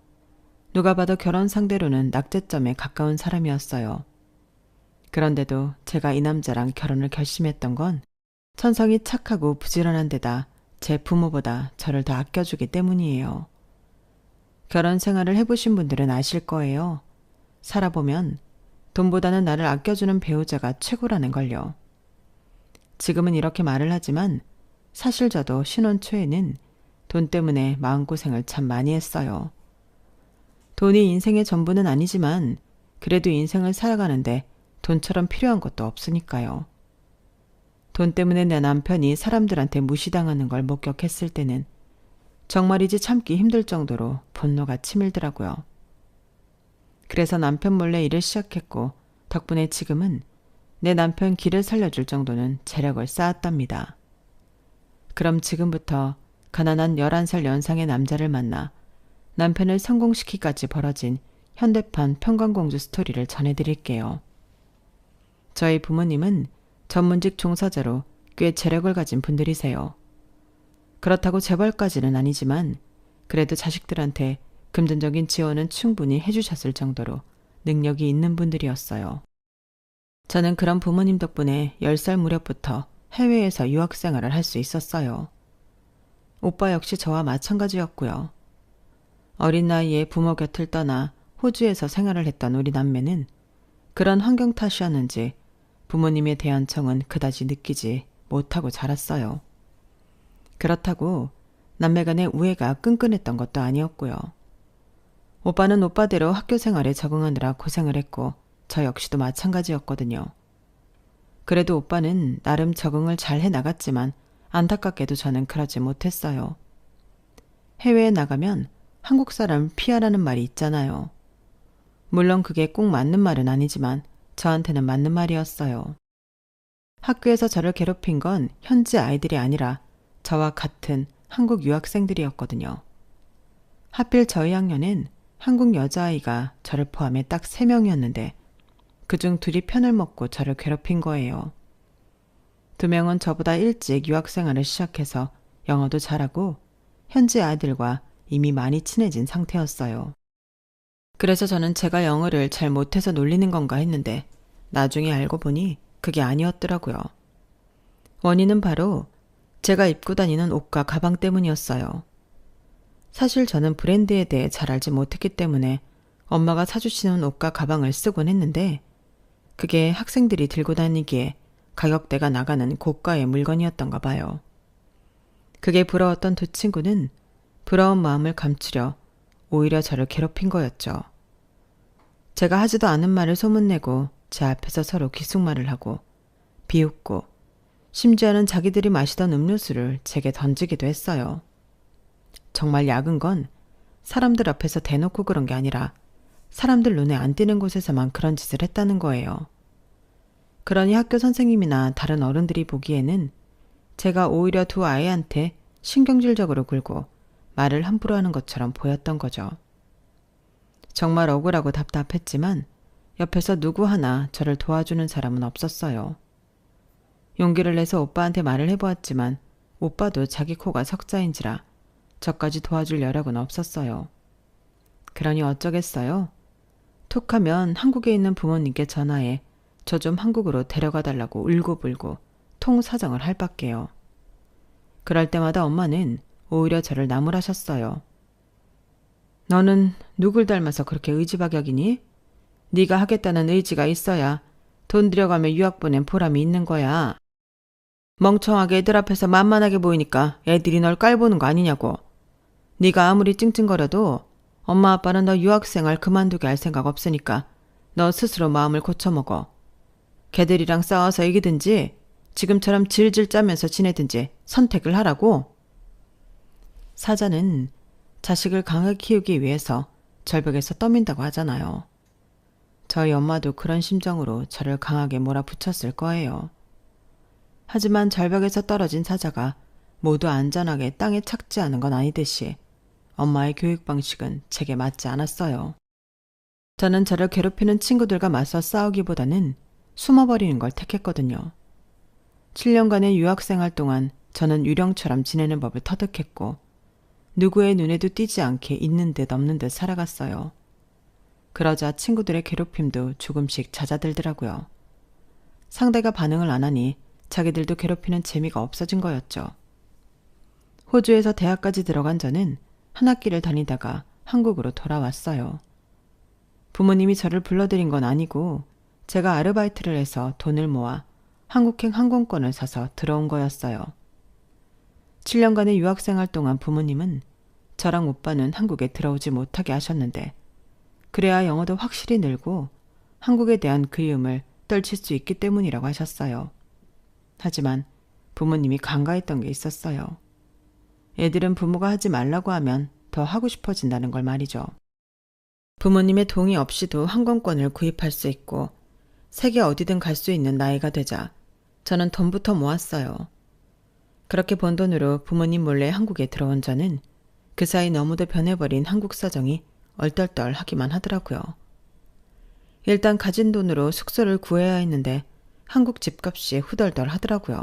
누가 봐도 결혼 상대로는 낙제점에 가까운 사람이었어요. 그런데도 제가 이 남자랑 결혼을 결심했던 건 천성이 착하고 부지런한 데다 제 부모보다 저를 더 아껴주기 때문이에요. 결혼 생활을 해보신 분들은 아실 거예요. 살아보면 돈보다는 나를 아껴주는 배우자가 최고라는 걸요. 지금은 이렇게 말을 하지만 사실 저도 신혼 초에는 돈 때문에 마음고생을 참 많이 했어요. 돈이 인생의 전부는 아니지만 그래도 인생을 살아가는데 돈처럼 필요한 것도 없으니까요. 돈 때문에 내 남편이 사람들한테 무시당하는 걸 목격했을 때는 정말이지 참기 힘들 정도로 분노가 치밀더라고요. 그래서 남편 몰래 일을 시작했고 덕분에 지금은 내 남편 길을 살려줄 정도는 재력을 쌓았답니다. 그럼 지금부터 가난한 11살 연상의 남자를 만나 남편을 성공시키기까지 벌어진 현대판 평강공주 스토리를 전해드릴게요. 저희 부모님은 전문직 종사자로 꽤 재력을 가진 분들이세요. 그렇다고 재벌까지는 아니지만 그래도 자식들한테 금전적인 지원은 충분히 해주셨을 정도로 능력이 있는 분들이었어요. 저는 그런 부모님 덕분에 10살 무렵부터 해외에서 유학생활을 할 수 있었어요. 오빠 역시 저와 마찬가지였고요. 어린 나이에 부모 곁을 떠나 호주에서 생활을 했던 우리 남매는 그런 환경 탓이었는지 부모님에 대한 정은 그다지 느끼지 못하고 자랐어요. 그렇다고 남매 간의 우애가 끈끈했던 것도 아니었고요. 오빠는 오빠대로 학교 생활에 적응하느라 고생을 했고 저 역시도 마찬가지였거든요. 그래도 오빠는 나름 적응을 잘 해나갔지만 안타깝게도 저는 그러지 못했어요. 해외에 나가면 한국 사람 피하라는 말이 있잖아요. 물론 그게 꼭 맞는 말은 아니지만 저한테는 맞는 말이었어요. 학교에서 저를 괴롭힌 건 현지 아이들이 아니라 저와 같은 한국 유학생들이었거든요. 하필 저희 학년엔 한국 여자아이가 저를 포함해 딱 3명이었는데 그중 2이 편을 먹고 저를 괴롭힌 거예요. 2명은 저보다 일찍 유학생활을 시작해서 영어도 잘하고 현지 아이들과 이미 많이 친해진 상태였어요. 그래서 저는 제가 영어를 잘 못해서 놀리는 건가 했는데 나중에 알고 보니 그게 아니었더라고요. 원인은 바로 제가 입고 다니는 옷과 가방 때문이었어요. 사실 저는 브랜드에 대해 잘 알지 못했기 때문에 엄마가 사주시는 옷과 가방을 쓰곤 했는데 그게 학생들이 들고 다니기에 가격대가 나가는 고가의 물건이었던가 봐요. 그게 부러웠던 2 친구는 부러운 마음을 감추려 오히려 저를 괴롭힌 거였죠. 제가 하지도 않은 말을 소문내고 제 앞에서 서로 기숙말을 하고 비웃고 심지어는 자기들이 마시던 음료수를 제게 던지기도 했어요. 정말 야근 건 사람들 앞에서 대놓고 그런 게 아니라 사람들 눈에 안 띄는 곳에서만 그런 짓을 했다는 거예요. 그러니 학교 선생님이나 다른 어른들이 보기에는 제가 오히려 2 아이한테 신경질적으로 굴고 말을 함부로 하는 것처럼 보였던 거죠. 정말 억울하고 답답했지만 옆에서 누구 하나 저를 도와주는 사람은 없었어요. 용기를 내서 오빠한테 말을 해보았지만 오빠도 자기 코가 석자인지라 저까지 도와줄 여력은 없었어요. 그러니 어쩌겠어요? 툭하면 한국에 있는 부모님께 전화해 저 좀 한국으로 데려가 달라고 울고불고 통사정을 할 밖에요. 그럴 때마다 엄마는 오히려 저를 나무라셨어요. 너는 누굴 닮아서 그렇게 의지박약이니? 네가 하겠다는 의지가 있어야 돈 들여가며 유학 보낸 보람이 있는 거야. 멍청하게 애들 앞에서 만만하게 보이니까 애들이 널 깔보는 거 아니냐고. 네가 아무리 찡찡거려도 엄마 아빠는 너 유학생활 그만두게 할 생각 없으니까 너 스스로 마음을 고쳐먹어. 걔들이랑 싸워서 이기든지 지금처럼 질질 짜면서 지내든지 선택을 하라고. 사자는 자식을 강하게 키우기 위해서 절벽에서 떠민다고 하잖아요. 저희 엄마도 그런 심정으로 저를 강하게 몰아붙였을 거예요. 하지만 절벽에서 떨어진 사자가 모두 안전하게 땅에 착지하는 건 아니듯이 엄마의 교육 방식은 제게 맞지 않았어요. 저는 저를 괴롭히는 친구들과 맞서 싸우기보다는 숨어버리는 걸 택했거든요. 7년간의 유학생활 동안 저는 유령처럼 지내는 법을 터득했고 누구의 눈에도 띄지 않게 있는 듯 없는 듯 살아갔어요. 그러자 친구들의 괴롭힘도 조금씩 잦아들더라고요. 상대가 반응을 안 하니 자기들도 괴롭히는 재미가 없어진 거였죠. 호주에서 대학까지 들어간 저는 한 학기를 다니다가 한국으로 돌아왔어요. 부모님이 저를 불러들인 건 아니고 제가 아르바이트를 해서 돈을 모아 한국행 항공권을 사서 들어온 거였어요. 7년간의 유학생활 동안 부모님은 저랑 오빠는 한국에 들어오지 못하게 하셨는데 그래야 영어도 확실히 늘고 한국에 대한 그리움을 떨칠 수 있기 때문이라고 하셨어요. 하지만 부모님이 간과했던 게 있었어요. 애들은 부모가 하지 말라고 하면 더 하고 싶어진다는 걸 말이죠. 부모님의 동의 없이도 항공권을 구입할 수 있고 세계 어디든 갈 수 있는 나이가 되자 저는 돈부터 모았어요. 그렇게 번 돈으로 부모님 몰래 한국에 들어온 저는 그 사이 너무도 변해버린 한국 사정이 얼떨떨하기만 하더라고요. 일단 가진 돈으로 숙소를 구해야 했는데 한국 집값이 후덜덜 하더라고요.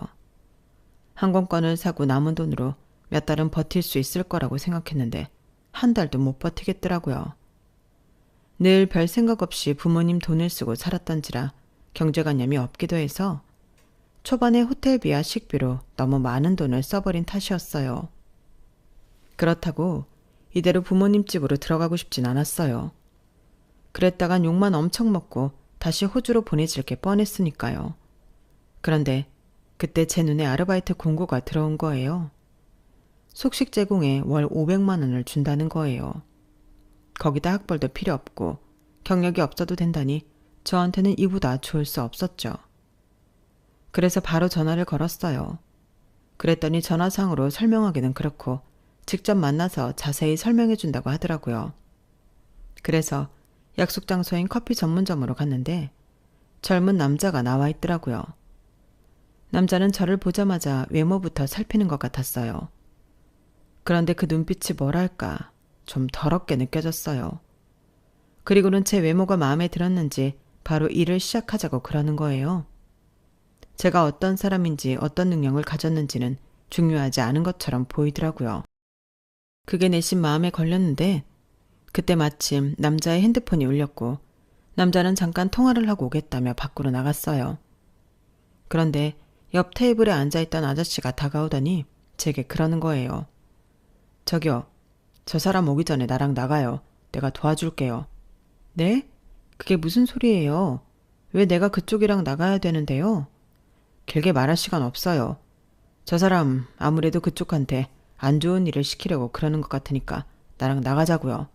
항공권을 사고 남은 돈으로 몇 달은 버틸 수 있을 거라고 생각했는데 한 달도 못 버티겠더라고요. 늘 별 생각 없이 부모님 돈을 쓰고 살았던지라 경제관념이 없기도 해서 초반에 호텔비와 식비로 너무 많은 돈을 써버린 탓이었어요. 그렇다고 이대로 부모님 집으로 들어가고 싶진 않았어요. 그랬다간 욕만 엄청 먹고 다시 호주로 보내질 게 뻔했으니까요. 그런데 그때 제 눈에 아르바이트 공고가 들어온 거예요. 숙식 제공에 월 500만 원을 준다는 거예요. 거기다 학벌도 필요 없고 경력이 없어도 된다니 저한테는 이보다 좋을 수 없었죠. 그래서 바로 전화를 걸었어요. 그랬더니 전화상으로 설명하기는 그렇고 직접 만나서 자세히 설명해 준다고 하더라고요. 그래서 약속 장소인 커피 전문점으로 갔는데 젊은 남자가 나와 있더라고요. 남자는 저를 보자마자 외모부터 살피는 것 같았어요. 그런데 그 눈빛이 뭐랄까 좀 더럽게 느껴졌어요. 그리고는 제 외모가 마음에 들었는지 바로 일을 시작하자고 그러는 거예요. 제가 어떤 사람인지 어떤 능력을 가졌는지는 중요하지 않은 것처럼 보이더라고요. 그게 내심 마음에 걸렸는데 그때 마침 남자의 핸드폰이 울렸고 남자는 잠깐 통화를 하고 오겠다며 밖으로 나갔어요. 그런데 옆 테이블에 앉아있던 아저씨가 다가오더니 제게 그러는 거예요. 저기요, 저 사람 오기 전에 나랑 나가요. 내가 도와줄게요. 네? 그게 무슨 소리예요? 왜 내가 그쪽이랑 나가야 되는데요? 길게 말할 시간 없어요. 저 사람 아무래도 그쪽한테 안 좋은 일을 시키려고 그러는 것 같으니까 나랑 나가자고요.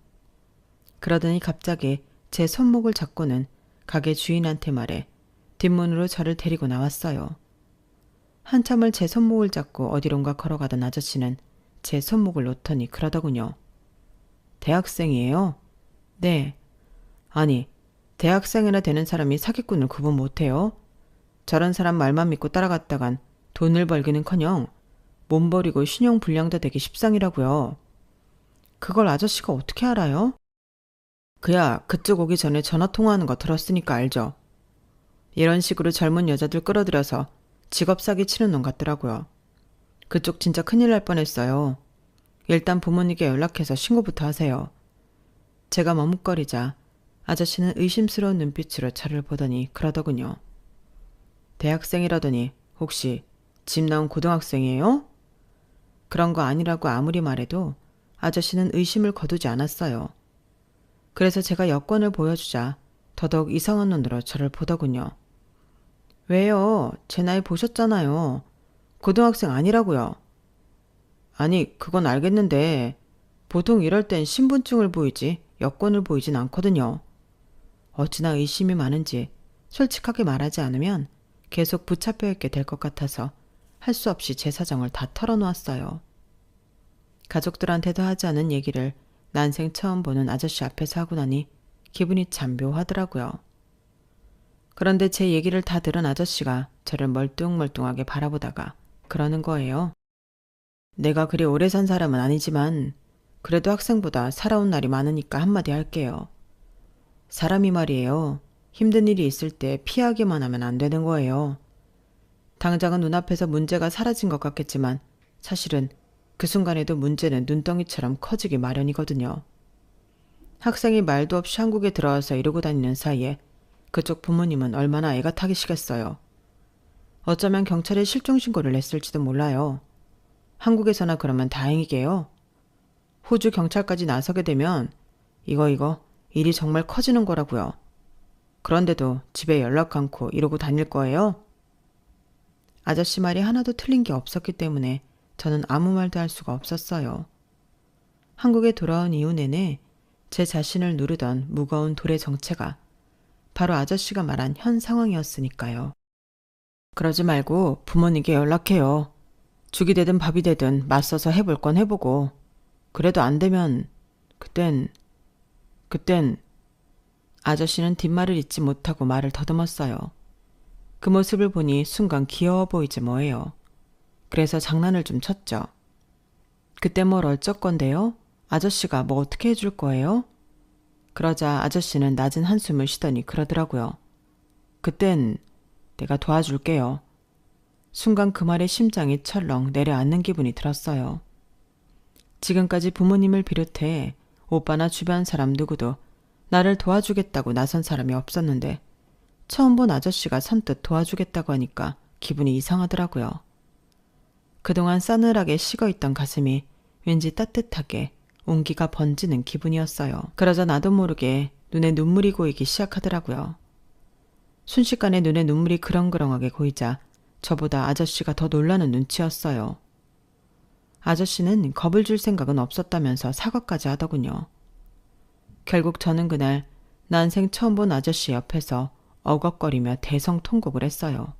그러더니 갑자기 제 손목을 잡고는 가게 주인한테 말해 뒷문으로 저를 데리고 나왔어요. 한참을 제 손목을 잡고 어디론가 걸어가던 아저씨는 제 손목을 놓더니 그러더군요. 대학생이에요? 네. 아니, 대학생이나 되는 사람이 사기꾼을 구분 못해요? 저런 사람 말만 믿고 따라갔다간 돈을 벌기는커녕 몸 버리고 신용불량자 되기 십상이라고요. 그걸 아저씨가 어떻게 알아요? 그야 그쪽 오기 전에 전화통화하는 거 들었으니까 알죠. 이런 식으로 젊은 여자들 끌어들여서 직업 사기 치는 놈 같더라고요. 그쪽 진짜 큰일 날 뻔했어요. 일단 부모님께 연락해서 신고부터 하세요. 제가 머뭇거리자 아저씨는 의심스러운 눈빛으로 저를 보더니 그러더군요. 대학생이라더니 혹시 집 나온 고등학생이에요? 그런 거 아니라고 아무리 말해도 아저씨는 의심을 거두지 않았어요. 그래서 제가 여권을 보여주자 더더욱 이상한 눈으로 저를 보더군요. 왜요? 제 나이 보셨잖아요. 고등학생 아니라고요. 아니, 그건 알겠는데 보통 이럴 땐 신분증을 보이지 여권을 보이진 않거든요. 어찌나 의심이 많은지 솔직하게 말하지 않으면 계속 붙잡혀 있게 될 것 같아서 할 수 없이 제 사정을 다 털어놓았어요. 가족들한테도 하지 않은 얘기를 난생 처음 보는 아저씨 앞에서 하고 나니 기분이 참 묘하더라고요. 그런데 제 얘기를 다 들은 아저씨가 저를 멀뚱멀뚱하게 바라보다가 그러는 거예요. 내가 그리 오래 산 사람은 아니지만 그래도 학생보다 살아온 날이 많으니까 한마디 할게요. 사람이 말이에요. 힘든 일이 있을 때 피하기만 하면 안 되는 거예요. 당장은 눈앞에서 문제가 사라진 것 같겠지만 사실은 그 순간에도 문제는 눈덩이처럼 커지기 마련이거든요. 학생이 말도 없이 한국에 들어와서 이러고 다니는 사이에 그쪽 부모님은 얼마나 애가 타기시겠어요. 어쩌면 경찰에 실종신고를 냈을지도 몰라요. 한국에서나 그러면 다행이게요. 호주 경찰까지 나서게 되면 이거 일이 정말 커지는 거라고요. 그런데도 집에 연락 않고 이러고 다닐 거예요? 아저씨 말이 하나도 틀린 게 없었기 때문에 저는 아무 말도 할 수가 없었어요. 한국에 돌아온 이후 내내 제 자신을 누르던 무거운 돌의 정체가 바로 아저씨가 말한 현 상황이었으니까요. 그러지 말고 부모님께 연락해요. 죽이 되든 밥이 되든 맞서서 해볼 건 해보고 그래도 안 되면 그땐 아저씨는 뒷말을 잇지 못하고 말을 더듬었어요. 그 모습을 보니 순간 귀여워 보이지 뭐예요. 그래서 장난을 좀 쳤죠. 그때 뭘 어쩔 건데요? 아저씨가 뭐 어떻게 해줄 거예요? 그러자 아저씨는 낮은 한숨을 쉬더니 그러더라고요. 그땐 내가 도와줄게요. 순간 그 말에 심장이 철렁 내려앉는 기분이 들었어요. 지금까지 부모님을 비롯해 오빠나 주변 사람 누구도 나를 도와주겠다고 나선 사람이 없었는데 처음 본 아저씨가 선뜻 도와주겠다고 하니까 기분이 이상하더라고요. 그동안 싸늘하게 식어있던 가슴이 왠지 따뜻하게 온기가 번지는 기분이었어요. 그러자 나도 모르게 눈에 눈물이 고이기 시작하더라고요. 순식간에 눈에 눈물이 그렁그렁하게 고이자 저보다 아저씨가 더 놀라는 눈치였어요. 아저씨는 겁을 줄 생각은 없었다면서 사과까지 하더군요. 결국 저는 그날 난생 처음 본 아저씨 옆에서 어걱거리며 대성통곡을 했어요.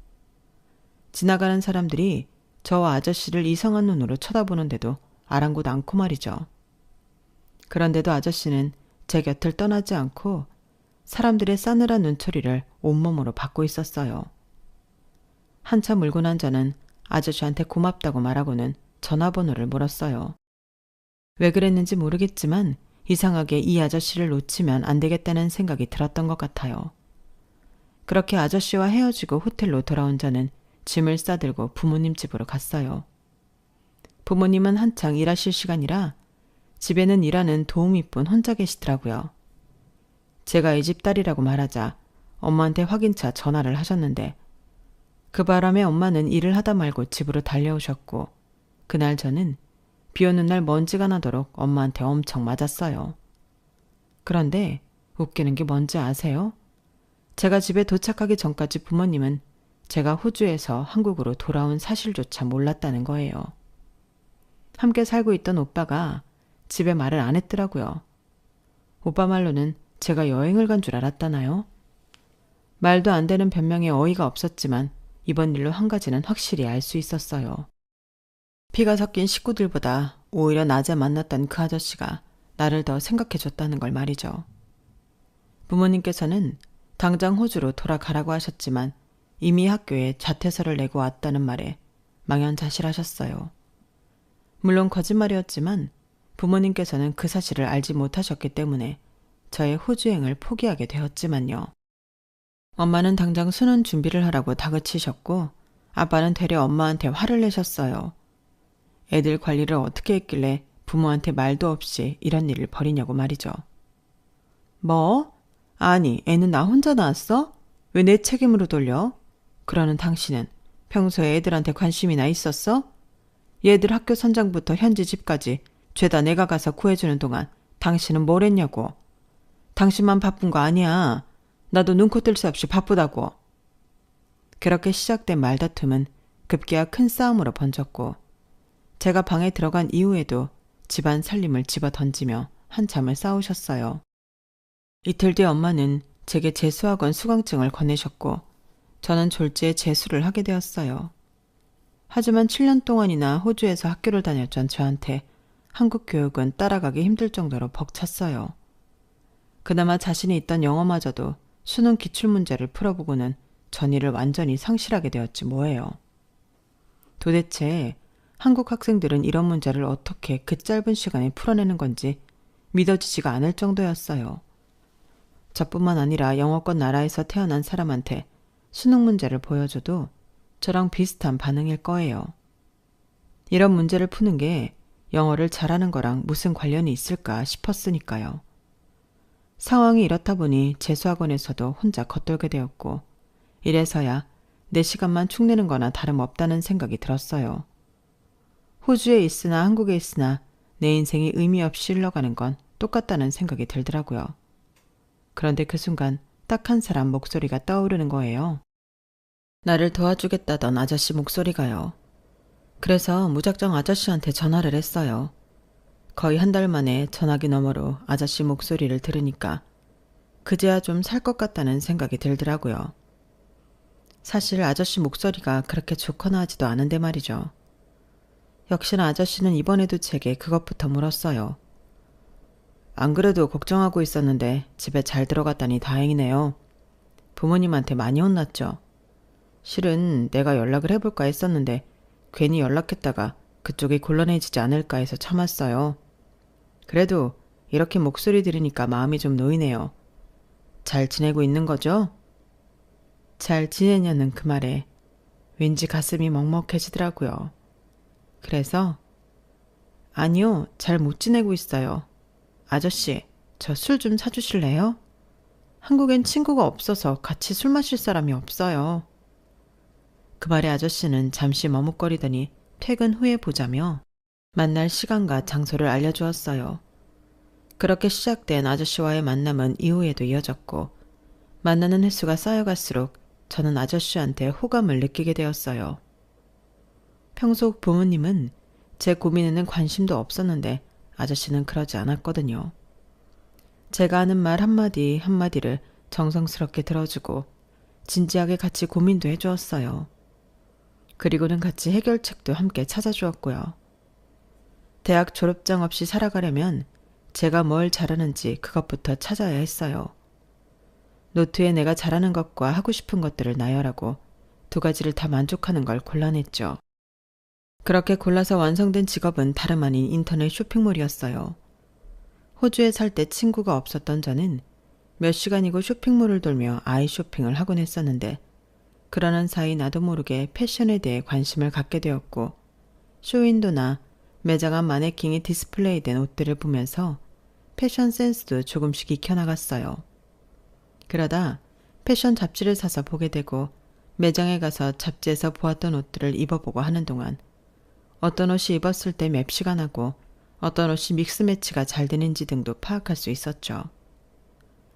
지나가는 사람들이 저와 아저씨를 이상한 눈으로 쳐다보는데도 아랑곳 않고 말이죠. 그런데도 아저씨는 제 곁을 떠나지 않고 사람들의 싸늘한 눈초리를 온몸으로 받고 있었어요. 한참 울고 난 저는 아저씨한테 고맙다고 말하고는 전화번호를 물었어요. 왜 그랬는지 모르겠지만 이상하게 이 아저씨를 놓치면 안 되겠다는 생각이 들었던 것 같아요. 그렇게 아저씨와 헤어지고 호텔로 돌아온 저는 짐을 싸들고 부모님 집으로 갔어요. 부모님은 한창 일하실 시간이라 집에는 일하는 도우미뿐 혼자 계시더라고요. 제가 이 집 딸이라고 말하자 엄마한테 확인차 전화를 하셨는데 그 바람에 엄마는 일을 하다 말고 집으로 달려오셨고 그날 저는 비 오는 날 먼지가 나도록 엄마한테 엄청 맞았어요. 그런데 웃기는 게 뭔지 아세요? 제가 집에 도착하기 전까지 부모님은 제가 호주에서 한국으로 돌아온 사실조차 몰랐다는 거예요. 함께 살고 있던 오빠가 집에 말을 안 했더라고요. 오빠 말로는 제가 여행을 간 줄 알았다나요? 말도 안 되는 변명에 어이가 없었지만 이번 일로 한 가지는 확실히 알 수 있었어요. 피가 섞인 식구들보다 오히려 낮에 만났던 그 아저씨가 나를 더 생각해줬다는 걸 말이죠. 부모님께서는 당장 호주로 돌아가라고 하셨지만 이미 학교에 자퇴서를 내고 왔다는 말에 망연자실하셨어요. 물론 거짓말이었지만 부모님께서는 그 사실을 알지 못하셨기 때문에 저의 호주행을 포기하게 되었지만요. 엄마는 당장 수능 준비를 하라고 다그치셨고 아빠는 되려 엄마한테 화를 내셨어요. 애들 관리를 어떻게 했길래 부모한테 말도 없이 이런 일을 벌이냐고 말이죠. 뭐? 아니, 애는 나 혼자 낳았어? 왜 내 책임으로 돌려? 그러는 당신은 평소에 애들한테 관심이나 있었어? 얘들 학교 선장부터 현지 집까지 죄다 내가 가서 구해주는 동안 당신은 뭘 했냐고. 당신만 바쁜 거 아니야. 나도 눈코 뜰 새 없이 바쁘다고. 그렇게 시작된 말다툼은 급기야 큰 싸움으로 번졌고 제가 방에 들어간 이후에도 집안 살림을 집어 던지며 한참을 싸우셨어요. 이틀 뒤 엄마는 제게 재수학원 수강증을 건네셨고 저는 졸지에 재수를 하게 되었어요. 하지만 7년 동안이나 호주에서 학교를 다녔던 저한테 한국 교육은 따라가기 힘들 정도로 벅찼어요. 그나마 자신이 있던 영어마저도 수능 기출문제를 풀어보고는 전의를 완전히 상실하게 되었지 뭐예요. 도대체 한국 학생들은 이런 문제를 어떻게 그 짧은 시간에 풀어내는 건지 믿어지지가 않을 정도였어요. 저뿐만 아니라 영어권 나라에서 태어난 사람한테 수능 문제를 보여줘도 저랑 비슷한 반응일 거예요. 이런 문제를 푸는 게 영어를 잘하는 거랑 무슨 관련이 있을까 싶었으니까요. 상황이 이렇다 보니 재수학원에서도 혼자 겉돌게 되었고 이래서야 내 시간만 축내는 거나 다름없다는 생각이 들었어요. 호주에 있으나 한국에 있으나 내 인생이 의미 없이 흘러가는 건 똑같다는 생각이 들더라고요. 그런데 그 순간 딱 한 사람 목소리가 떠오르는 거예요. 나를 도와주겠다던 아저씨 목소리가요. 그래서 무작정 아저씨한테 전화를 했어요. 거의 한 달 만에 전화기 너머로 아저씨 목소리를 들으니까 그제야 좀 살 것 같다는 생각이 들더라고요. 사실 아저씨 목소리가 그렇게 좋거나 하지도 않은데 말이죠. 역시나 아저씨는 이번에도 제게 그것부터 물었어요. 안 그래도 걱정하고 있었는데 집에 잘 들어갔다니 다행이네요. 부모님한테 많이 혼났죠. 실은 내가 연락을 해볼까 했었는데 괜히 연락했다가 그쪽이 곤란해지지 않을까 해서 참았어요. 그래도 이렇게 목소리 들으니까 마음이 좀 놓이네요. 잘 지내고 있는 거죠? 잘 지내냐는 그 말에 왠지 가슴이 먹먹해지더라고요. 그래서 아니요, 잘 못 지내고 있어요. 아저씨, 저 술 좀 사주실래요? 한국엔 친구가 없어서 같이 술 마실 사람이 없어요. 그 말에 아저씨는 잠시 머뭇거리더니 퇴근 후에 보자며 만날 시간과 장소를 알려주었어요. 그렇게 시작된 아저씨와의 만남은 이후에도 이어졌고 만나는 횟수가 쌓여갈수록 저는 아저씨한테 호감을 느끼게 되었어요. 평소 부모님은 제 고민에는 관심도 없었는데 아저씨는 그러지 않았거든요. 제가 하는 말 한마디 한마디를 정성스럽게 들어주고 진지하게 같이 고민도 해주었어요. 그리고는 같이 해결책도 함께 찾아주었고요. 대학 졸업장 없이 살아가려면 제가 뭘 잘하는지 그것부터 찾아야 했어요. 노트에 내가 잘하는 것과 하고 싶은 것들을 나열하고 두 가지를 다 만족하는 걸 골라냈죠. 그렇게 골라서 완성된 직업은 다름 아닌 인터넷 쇼핑몰이었어요. 호주에 살 때 친구가 없었던 저는 몇 시간이고 쇼핑몰을 돌며 아이 쇼핑을 하곤 했었는데 그러는 사이 나도 모르게 패션에 대해 관심을 갖게 되었고 쇼윈도나 매장 앞 마네킹이 디스플레이된 옷들을 보면서 패션 센스도 조금씩 익혀나갔어요. 그러다 패션 잡지를 사서 보게 되고 매장에 가서 잡지에서 보았던 옷들을 입어보고 하는 동안 어떤 옷이 입었을 때 맵시가 나고 어떤 옷이 믹스매치가 잘 되는지 등도 파악할 수 있었죠.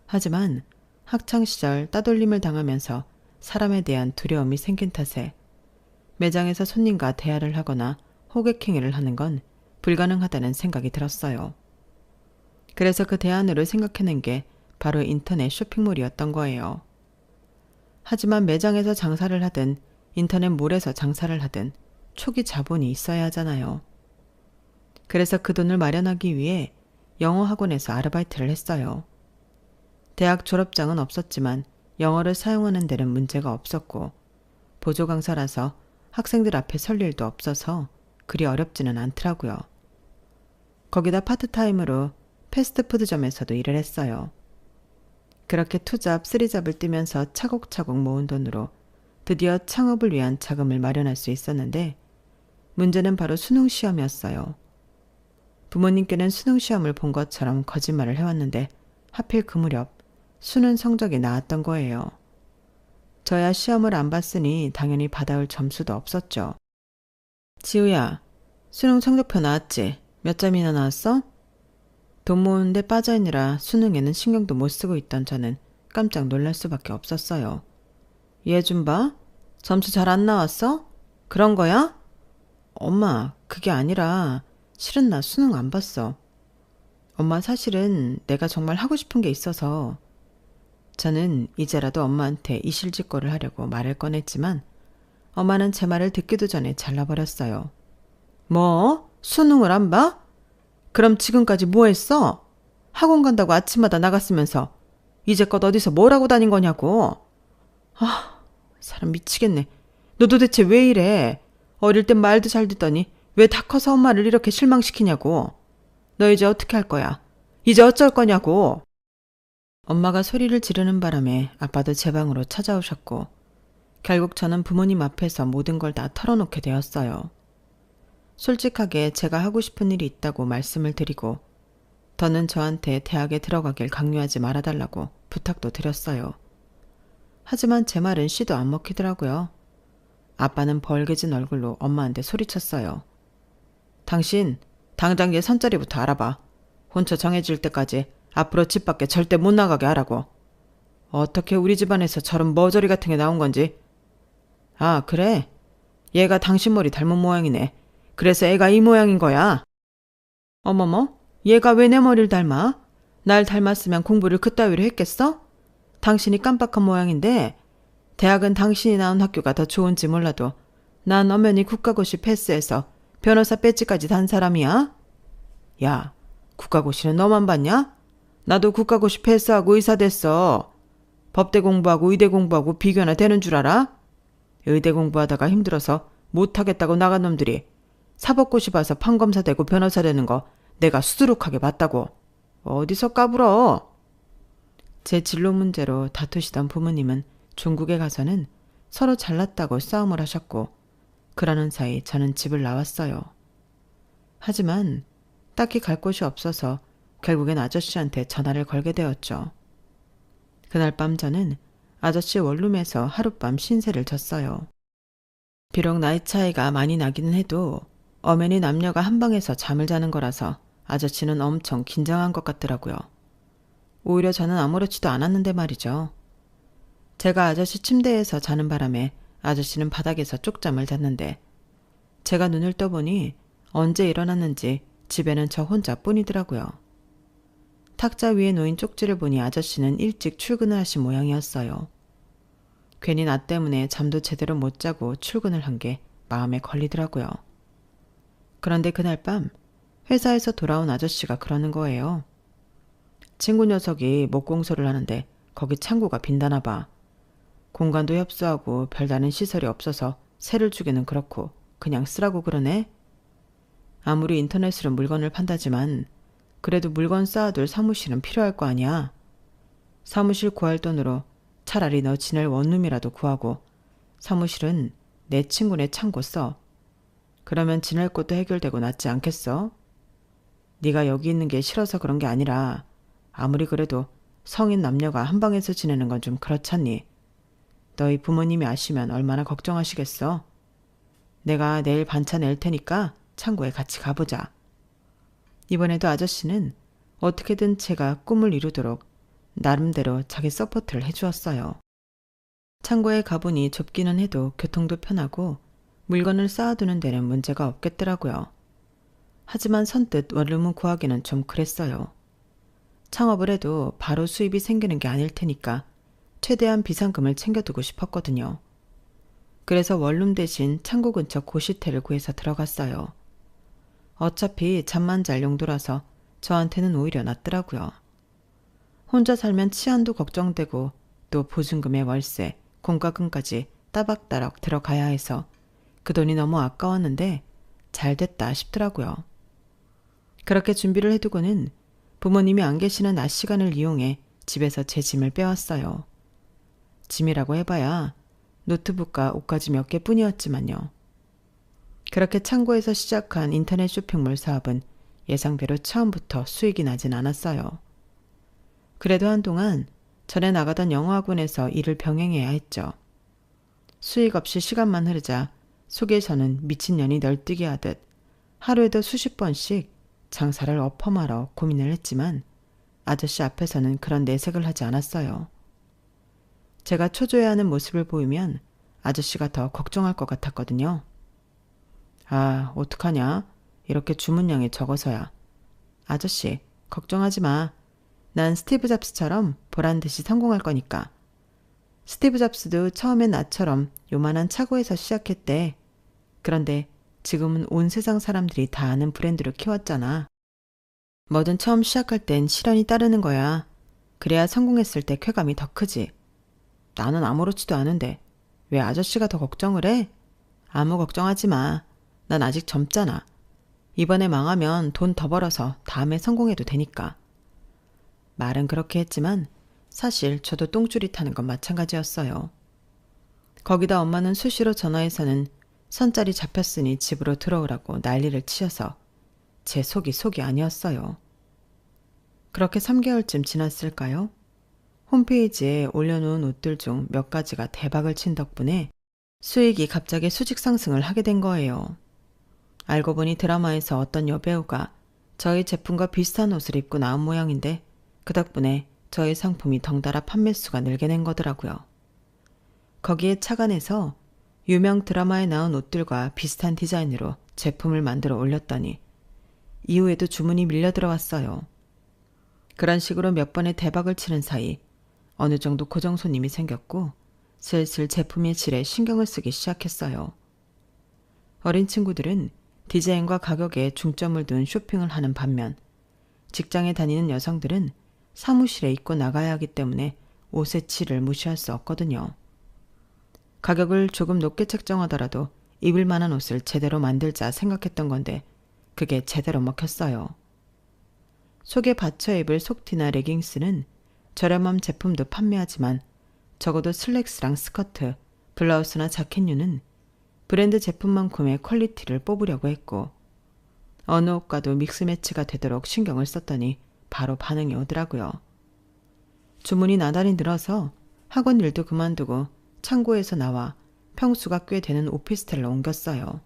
하지만 학창시절 따돌림을 당하면서 사람에 대한 두려움이 생긴 탓에 매장에서 손님과 대화를 하거나 호객행위를 하는 건 불가능하다는 생각이 들었어요. 그래서 그 대안으로 생각해낸 게 바로 인터넷 쇼핑몰이었던 거예요. 하지만 매장에서 장사를 하든 인터넷 몰에서 장사를 하든 초기 자본이 있어야 하잖아요. 그래서 그 돈을 마련하기 위해 영어 학원에서 아르바이트를 했어요. 대학 졸업장은 없었지만 영어를 사용하는 데는 문제가 없었고 보조 강사라서 학생들 앞에 설 일도 없어서 그리 어렵지는 않더라고요. 거기다 파트타임으로 패스트푸드점에서도 일을 했어요. 그렇게 투잡, 쓰리잡을 뛰면서 차곡차곡 모은 돈으로 드디어 창업을 위한 자금을 마련할 수 있었는데 문제는 바로 수능 시험이었어요. 부모님께는 수능 시험을 본 것처럼 거짓말을 해왔는데 하필 그 무렵 수능 성적이 나왔던 거예요. 저야 시험을 안 봤으니 당연히 받아올 점수도 없었죠. 지우야, 수능 성적표 나왔지? 몇 점이나 나왔어? 돈 모으는데 빠져있느라 수능에는 신경도 못 쓰고 있던 저는 깜짝 놀랄 수밖에 없었어요. 얘 좀 봐? 점수 잘 안 나왔어? 그런 거야? 엄마, 그게 아니라 실은 나 수능 안 봤어. 엄마 사실은 내가 정말 하고 싶은 게 있어서 저는 이제라도 엄마한테 이실직고를 하려고 말을 꺼냈지만 엄마는 제 말을 듣기도 전에 잘라버렸어요. 뭐? 수능을 안 봐? 그럼 지금까지 뭐 했어? 학원 간다고 아침마다 나갔으면서 이제껏 어디서 뭘 하고 다닌 거냐고. 아, 사람 미치겠네. 너 도대체 왜 이래? 어릴 땐 말도 잘 듣더니 왜 다 커서 엄마를 이렇게 실망시키냐고. 너 이제 어떻게 할 거야? 이제 어쩔 거냐고. 엄마가 소리를 지르는 바람에 아빠도 제 방으로 찾아오셨고 결국 저는 부모님 앞에서 모든 걸 다 털어놓게 되었어요. 솔직하게 제가 하고 싶은 일이 있다고 말씀을 드리고 더는 저한테 대학에 들어가길 강요하지 말아달라고 부탁도 드렸어요. 하지만 제 말은 씨도 안 먹히더라고요. 아빠는 벌개진 얼굴로 엄마한테 소리쳤어요. 당신 당장 얘 선자리부터 알아봐. 혼처 정해질 때까지 앞으로 집 밖에 절대 못 나가게 하라고. 어떻게 우리 집안에서 저런 머저리 같은 게 나온 건지. 아, 그래? 얘가 당신 머리 닮은 모양이네. 그래서 애가 이 모양인 거야. 어머머, 얘가 왜 내 머리를 닮아? 날 닮았으면 공부를 그따위로 했겠어? 당신이 깜빡한 모양인데 대학은 당신이 나온 학교가 더 좋은지 몰라도 난 엄연히 국가고시 패스해서 변호사 배지까지 단 사람이야. 야, 국가고시는 너만 봤냐? 나도 국가고시 패스하고 의사 됐어. 법대 공부하고 의대 공부하고 비교나 되는 줄 알아? 의대 공부하다가 힘들어서 못하겠다고 나간 놈들이 사법고시 봐서 판검사 되고 변호사 되는 거 내가 수두룩하게 봤다고. 어디서 까불어? 제 진로 문제로 다투시던 부모님은 중국에 가서는 서로 잘났다고 싸움을 하셨고 그러는 사이 저는 집을 나왔어요. 하지만 딱히 갈 곳이 없어서 결국엔 아저씨한테 전화를 걸게 되었죠. 그날 밤 저는 아저씨 원룸에서 하룻밤 신세를 졌어요. 비록 나이 차이가 많이 나기는 해도 엄연히 남녀가 한 방에서 잠을 자는 거라서 아저씨는 엄청 긴장한 것 같더라고요. 오히려 저는 아무렇지도 않았는데 말이죠. 제가 아저씨 침대에서 자는 바람에 아저씨는 바닥에서 쪽잠을 잤는데 제가 눈을 떠보니 언제 일어났는지 집에는 저 혼자뿐이더라고요. 탁자 위에 놓인 쪽지를 보니 아저씨는 일찍 출근을 하신 모양이었어요. 괜히 나 때문에 잠도 제대로 못 자고 출근을 한 게 마음에 걸리더라고요. 그런데 그날 밤 회사에서 돌아온 아저씨가 그러는 거예요. 친구 녀석이 목공소를 하는데 거기 창고가 빈다나 봐. 공간도 협소하고 별다른 시설이 없어서 세를 주기는 그렇고 그냥 쓰라고 그러네. 아무리 인터넷으로 물건을 판다지만 그래도 물건 쌓아둘 사무실은 필요할 거 아니야. 사무실 구할 돈으로 차라리 너 지낼 원룸이라도 구하고 사무실은 내 친구네 창고 써. 그러면 지낼 곳도 해결되고 낫지 않겠어? 네가 여기 있는 게 싫어서 그런 게 아니라 아무리 그래도 성인 남녀가 한 방에서 지내는 건 좀 그렇잖니. 너희 부모님이 아시면 얼마나 걱정하시겠어? 내가 내일 반차 낼 테니까 창고에 같이 가보자. 이번에도 아저씨는 어떻게든 제가 꿈을 이루도록 나름대로 자기 서포트를 해주었어요. 창고에 가보니 좁기는 해도 교통도 편하고 물건을 쌓아두는 데는 문제가 없겠더라고요. 하지만 선뜻 원룸을 구하기는 좀 그랬어요. 창업을 해도 바로 수입이 생기는 게 아닐 테니까 최대한 비상금을 챙겨두고 싶었거든요. 그래서 원룸 대신 창고 근처 고시텔을 구해서 들어갔어요. 어차피 잠만 잘 용도라서 저한테는 오히려 낫더라고요. 혼자 살면 치안도 걱정되고 또 보증금에 월세, 공과금까지 따박따박 들어가야 해서 그 돈이 너무 아까웠는데 잘 됐다 싶더라고요. 그렇게 준비를 해두고는 부모님이 안 계시는 낮 시간을 이용해 집에서 제 짐을 빼왔어요. 짐이라고 해봐야 노트북과 옷가지 몇 개뿐이었지만요. 그렇게 창고에서 시작한 인터넷 쇼핑몰 사업은 예상대로 처음부터 수익이 나진 않았어요. 그래도 한동안 전에 나가던 영어학원에서 일을 병행해야 했죠. 수익 없이 시간만 흐르자 속에서는 미친년이 널뛰기 하듯 하루에도 수십 번씩 장사를 엎어말어 고민을 했지만 아저씨 앞에서는 그런 내색을 하지 않았어요. 제가 초조해하는 모습을 보이면 아저씨가 더 걱정할 것 같았거든요. 아, 어떡하냐? 이렇게 주문량이 적어서야. 아저씨, 걱정하지 마. 난 스티브 잡스처럼 보란 듯이 성공할 거니까. 스티브 잡스도 처음엔 나처럼 요만한 차고에서 시작했대. 그런데 지금은 온 세상 사람들이 다 아는 브랜드로 키웠잖아. 뭐든 처음 시작할 땐 시련이 따르는 거야. 그래야 성공했을 때 쾌감이 더 크지. 나는 아무렇지도 않은데 왜 아저씨가 더 걱정을 해? 아무 걱정하지 마. 난 아직 젊잖아. 이번에 망하면 돈 더 벌어서 다음에 성공해도 되니까. 말은 그렇게 했지만 사실 저도 똥줄이 타는 건 마찬가지였어요. 거기다 엄마는 수시로 전화해서는 선짜리 잡혔으니 집으로 들어오라고 난리를 치셔서 제 속이 아니었어요. 그렇게 3개월쯤 지났을까요? 홈페이지에 올려놓은 옷들 중 몇 가지가 대박을 친 덕분에 수익이 갑자기 수직 상승을 하게 된 거예요. 알고 보니 드라마에서 어떤 여배우가 저희 제품과 비슷한 옷을 입고 나온 모양인데 그 덕분에 저희 상품이 덩달아 판매수가 늘게 된 거더라고요. 거기에 착안해서 유명 드라마에 나온 옷들과 비슷한 디자인으로 제품을 만들어 올렸더니 이후에도 주문이 밀려 들어왔어요. 그런 식으로 몇 번의 대박을 치는 사이 어느 정도 고정 손님이 생겼고 슬슬 제품의 질에 신경을 쓰기 시작했어요. 어린 친구들은 디자인과 가격에 중점을 둔 쇼핑을 하는 반면 직장에 다니는 여성들은 사무실에 입고 나가야 하기 때문에 옷의 질을 무시할 수 없거든요. 가격을 조금 높게 책정하더라도 입을 만한 옷을 제대로 만들자 생각했던 건데 그게 제대로 먹혔어요. 속에 받쳐 입을 속티나 레깅스는 저렴한 제품도 판매하지만 적어도 슬랙스랑 스커트, 블라우스나 자켓류는 브랜드 제품만큼의 퀄리티를 뽑으려고 했고 어느 옷과도 믹스매치가 되도록 신경을 썼더니 바로 반응이 오더라고요. 주문이 나달이 늘어서 학원 일도 그만두고 창고에서 나와 평수가 꽤 되는 오피스텔로 옮겼어요.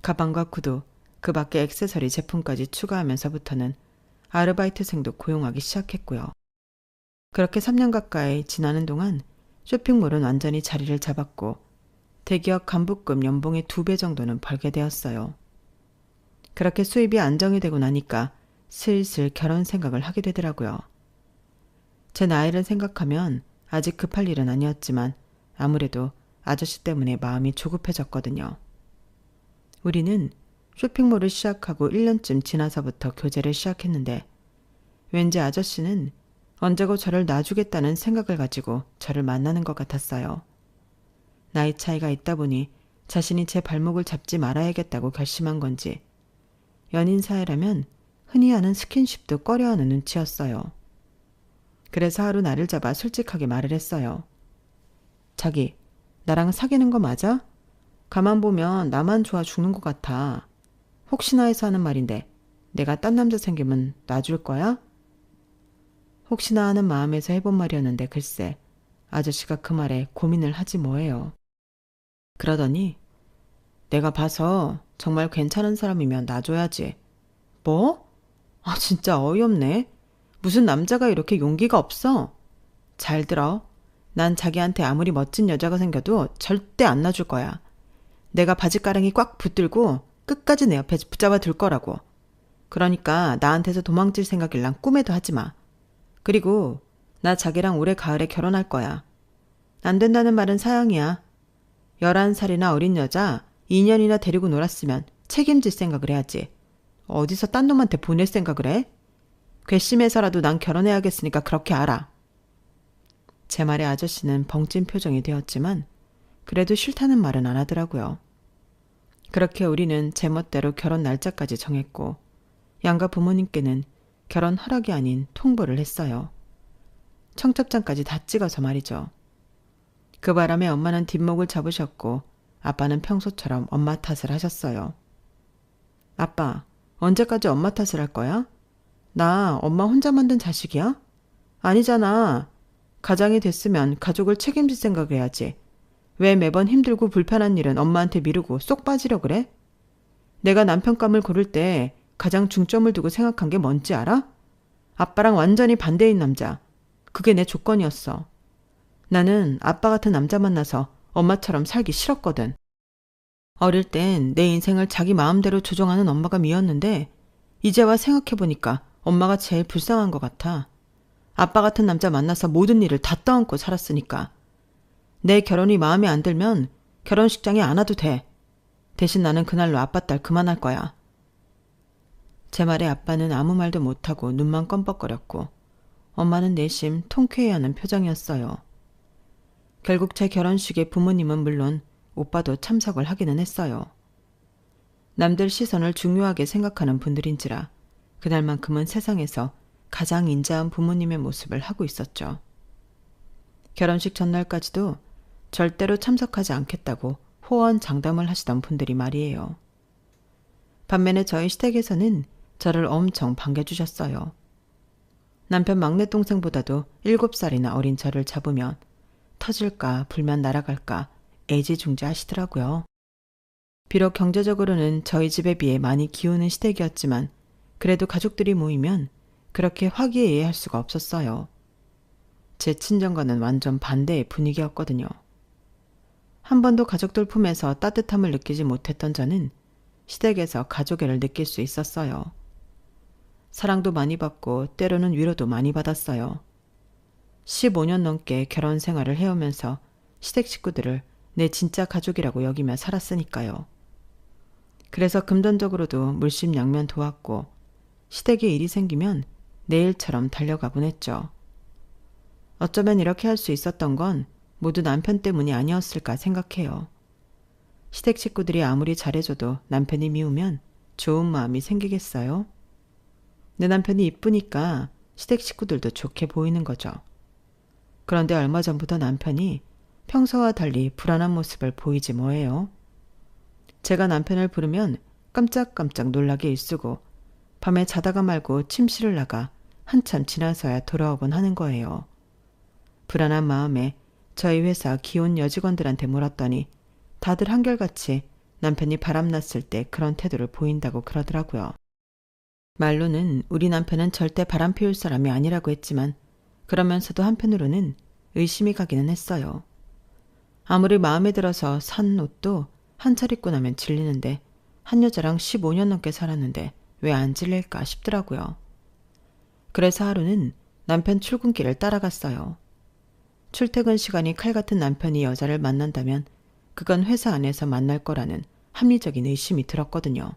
가방과 구두, 그 밖에 액세서리 제품까지 추가하면서부터는 아르바이트생도 고용하기 시작했고요. 그렇게 3년 가까이 지나는 동안 쇼핑몰은 완전히 자리를 잡았고 대기업 간부급 연봉의 2배 정도는 벌게 되었어요. 그렇게 수입이 안정이 되고 나니까 슬슬 결혼 생각을 하게 되더라고요. 제 나이를 생각하면 아직 급할 일은 아니었지만 아무래도 아저씨 때문에 마음이 조급해졌거든요. 우리는 쇼핑몰을 시작하고 1년쯤 지나서부터 교제를 시작했는데 왠지 아저씨는 언제고 저를 놔주겠다는 생각을 가지고 저를 만나는 것 같았어요. 나이 차이가 있다 보니 자신이 제 발목을 잡지 말아야겠다고 결심한 건지 연인 사이라면 흔히 하는 스킨십도 꺼려하는 눈치였어요. 그래서 하루 나를 잡아 솔직하게 말을 했어요. 자기, 나랑 사귀는 거 맞아? 가만 보면 나만 좋아 죽는 것 같아. 혹시나 해서 하는 말인데 내가 딴 남자 생기면 놔줄 거야? 혹시나 하는 마음에서 해본 말이었는데 글쎄 아저씨가 그 말에 고민을 하지 뭐예요. 그러더니 내가 봐서 정말 괜찮은 사람이면 놔줘야지. 뭐? 아 진짜 어이없네. 무슨 남자가 이렇게 용기가 없어? 잘 들어. 난 자기한테 아무리 멋진 여자가 생겨도 절대 안 놔줄 거야. 내가 바지가랑이 꽉 붙들고 끝까지 내 옆에 붙잡아 둘 거라고. 그러니까 나한테서 도망칠 생각일랑 꿈에도 하지 마. 그리고 나 자기랑 올해 가을에 결혼할 거야. 안 된다는 말은 사양이야. 11살이나 어린 여자 2년이나 데리고 놀았으면 책임질 생각을 해야지. 어디서 딴 놈한테 보낼 생각을 해? 괘씸해서라도 난 결혼해야겠으니까 그렇게 알아. 제 말에 아저씨는 벙찐 표정이 되었지만 그래도 싫다는 말은 안 하더라고요. 그렇게 우리는 제멋대로 결혼 날짜까지 정했고 양가 부모님께는 결혼 허락이 아닌 통보를 했어요. 청첩장까지 다 찍어서 말이죠. 그 바람에 엄마는 뒷목을 잡으셨고 아빠는 평소처럼 엄마 탓을 하셨어요. 아빠, 언제까지 엄마 탓을 할 거야? 나 엄마 혼자 만든 자식이야? 아니잖아. 가장이 됐으면 가족을 책임질 생각을 해야지. 왜 매번 힘들고 불편한 일은 엄마한테 미루고 쏙 빠지려 그래? 내가 남편감을 고를 때 가장 중점을 두고 생각한 게 뭔지 알아? 아빠랑 완전히 반대인 남자. 그게 내 조건이었어. 나는 아빠 같은 남자 만나서 엄마처럼 살기 싫었거든. 어릴 땐 내 인생을 자기 마음대로 조종하는 엄마가 미웠는데 이제 와 생각해보니까 엄마가 제일 불쌍한 것 같아. 아빠 같은 남자 만나서 모든 일을 다 떠안고 살았으니까. 내 결혼이 마음에 안 들면 결혼식장에 안 와도 돼. 대신 나는 그날로 아빠 딸 그만할 거야. 제 말에 아빠는 아무 말도 못하고 눈만 껌뻑거렸고 엄마는 내심 통쾌해하는 표정이었어요. 결국 제 결혼식에 부모님은 물론 오빠도 참석을 하기는 했어요. 남들 시선을 중요하게 생각하는 분들인지라 그날만큼은 세상에서 가장 인자한 부모님의 모습을 하고 있었죠. 결혼식 전날까지도 절대로 참석하지 않겠다고 호언장담을 하시던 분들이 말이에요. 반면에 저희 시댁에서는 저를 엄청 반겨주셨어요. 남편 막내 동생보다도 7살이나 어린 저를 잡으면 터질까 불면 날아갈까 애지중지하시더라고요. 비록 경제적으로는 저희 집에 비해 많이 기우는 시댁이었지만 그래도 가족들이 모이면 그렇게 화기애애할 수가 없었어요. 제 친정과는 완전 반대의 분위기였거든요. 한 번도 가족들 품에서 따뜻함을 느끼지 못했던 저는 시댁에서 가족애를 느낄 수 있었어요. 사랑도 많이 받고 때로는 위로도 많이 받았어요. 15년 넘게 결혼 생활을 해오면서 시댁 식구들을 내 진짜 가족이라고 여기며 살았으니까요. 그래서 금전적으로도 물심양면 도왔고 시댁에 일이 생기면 내일처럼 달려가곤 했죠. 어쩌면 이렇게 할 수 있었던 건 모두 남편 때문이 아니었을까 생각해요. 시댁 식구들이 아무리 잘해줘도 남편이 미우면 좋은 마음이 생기겠어요? 내 남편이 이쁘니까 시댁 식구들도 좋게 보이는 거죠. 그런데 얼마 전부터 남편이 평소와 달리 불안한 모습을 보이지 뭐예요. 제가 남편을 부르면 깜짝깜짝 놀라게 일쓰고 밤에 자다가 말고 침실을 나가 한참 지나서야 돌아오곤 하는 거예요. 불안한 마음에 저희 회사 기혼 여직원들한테 물었더니 다들 한결같이 남편이 바람났을 때 그런 태도를 보인다고 그러더라고요. 말로는 우리 남편은 절대 바람 피울 사람이 아니라고 했지만 그러면서도 한편으로는 의심이 가기는 했어요. 아무리 마음에 들어서 산 옷도 한 차례 입고 나면 질리는데 한 여자랑 15년 넘게 살았는데 왜 안 질릴까 싶더라고요. 그래서 하루는 남편 출근길을 따라갔어요. 출퇴근 시간이 칼 같은 남편이 여자를 만난다면 그건 회사 안에서 만날 거라는 합리적인 의심이 들었거든요.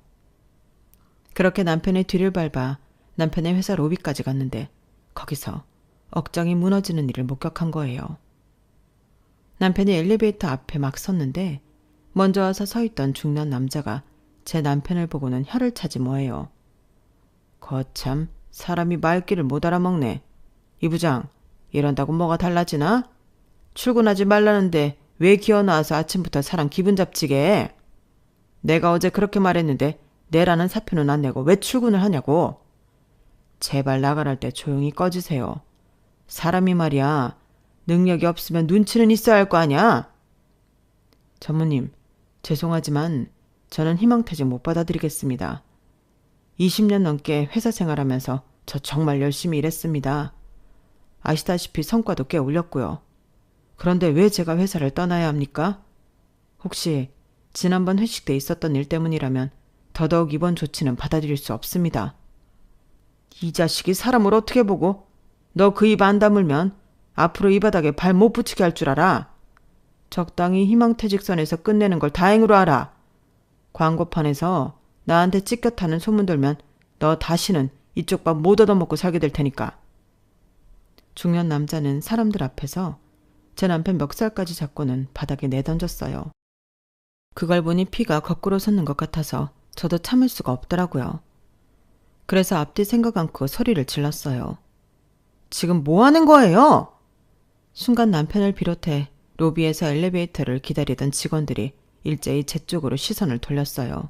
그렇게 남편의 뒤를 밟아 남편의 회사 로비까지 갔는데 거기서 억장이 무너지는 일을 목격한 거예요. 남편이 엘리베이터 앞에 막 섰는데 먼저 와서 서 있던 중년 남자가 제 남편을 보고는 혀를 차지 뭐예요. 거참 사람이 말귀를 못 알아먹네. 이 부장 이런다고 뭐가 달라지나? 출근하지 말라는데 왜 기어 나와서 아침부터 사람 기분 잡치게 해? 내가 어제 그렇게 말했는데 내라는 사표는 안 내고 왜 출근을 하냐고. 제발 나가랄 때 조용히 꺼지세요. 사람이 말이야 능력이 없으면 눈치는 있어야 할 거 아니야. 전무님 죄송하지만 저는 희망퇴직 못 받아드리겠습니다. 20년 넘게 회사 생활하면서 저 정말 열심히 일했습니다. 아시다시피 성과도 꽤 올렸고요. 그런데 왜 제가 회사를 떠나야 합니까? 혹시 지난번 회식 때 있었던 일 때문이라면 더더욱 이번 조치는 받아들일 수 없습니다. 이 자식이 사람을 어떻게 보고 너 그 입 안 다물면 앞으로 이 바닥에 발 못 붙이게 할 줄 알아. 적당히 희망퇴직선에서 끝내는 걸 다행으로 알아. 광고판에서 나한테 찢겨 타는 소문 돌면 너 다시는 이쪽 밥 못 얻어먹고 살게 될 테니까. 중년 남자는 사람들 앞에서 제 남편 멱살까지 잡고는 바닥에 내던졌어요. 그걸 보니 피가 거꾸로 솟는 것 같아서 저도 참을 수가 없더라고요. 그래서 앞뒤 생각 않고 소리를 질렀어요. 지금 뭐 하는 거예요? 순간 남편을 비롯해 로비에서 엘리베이터를 기다리던 직원들이 일제히 제 쪽으로 시선을 돌렸어요.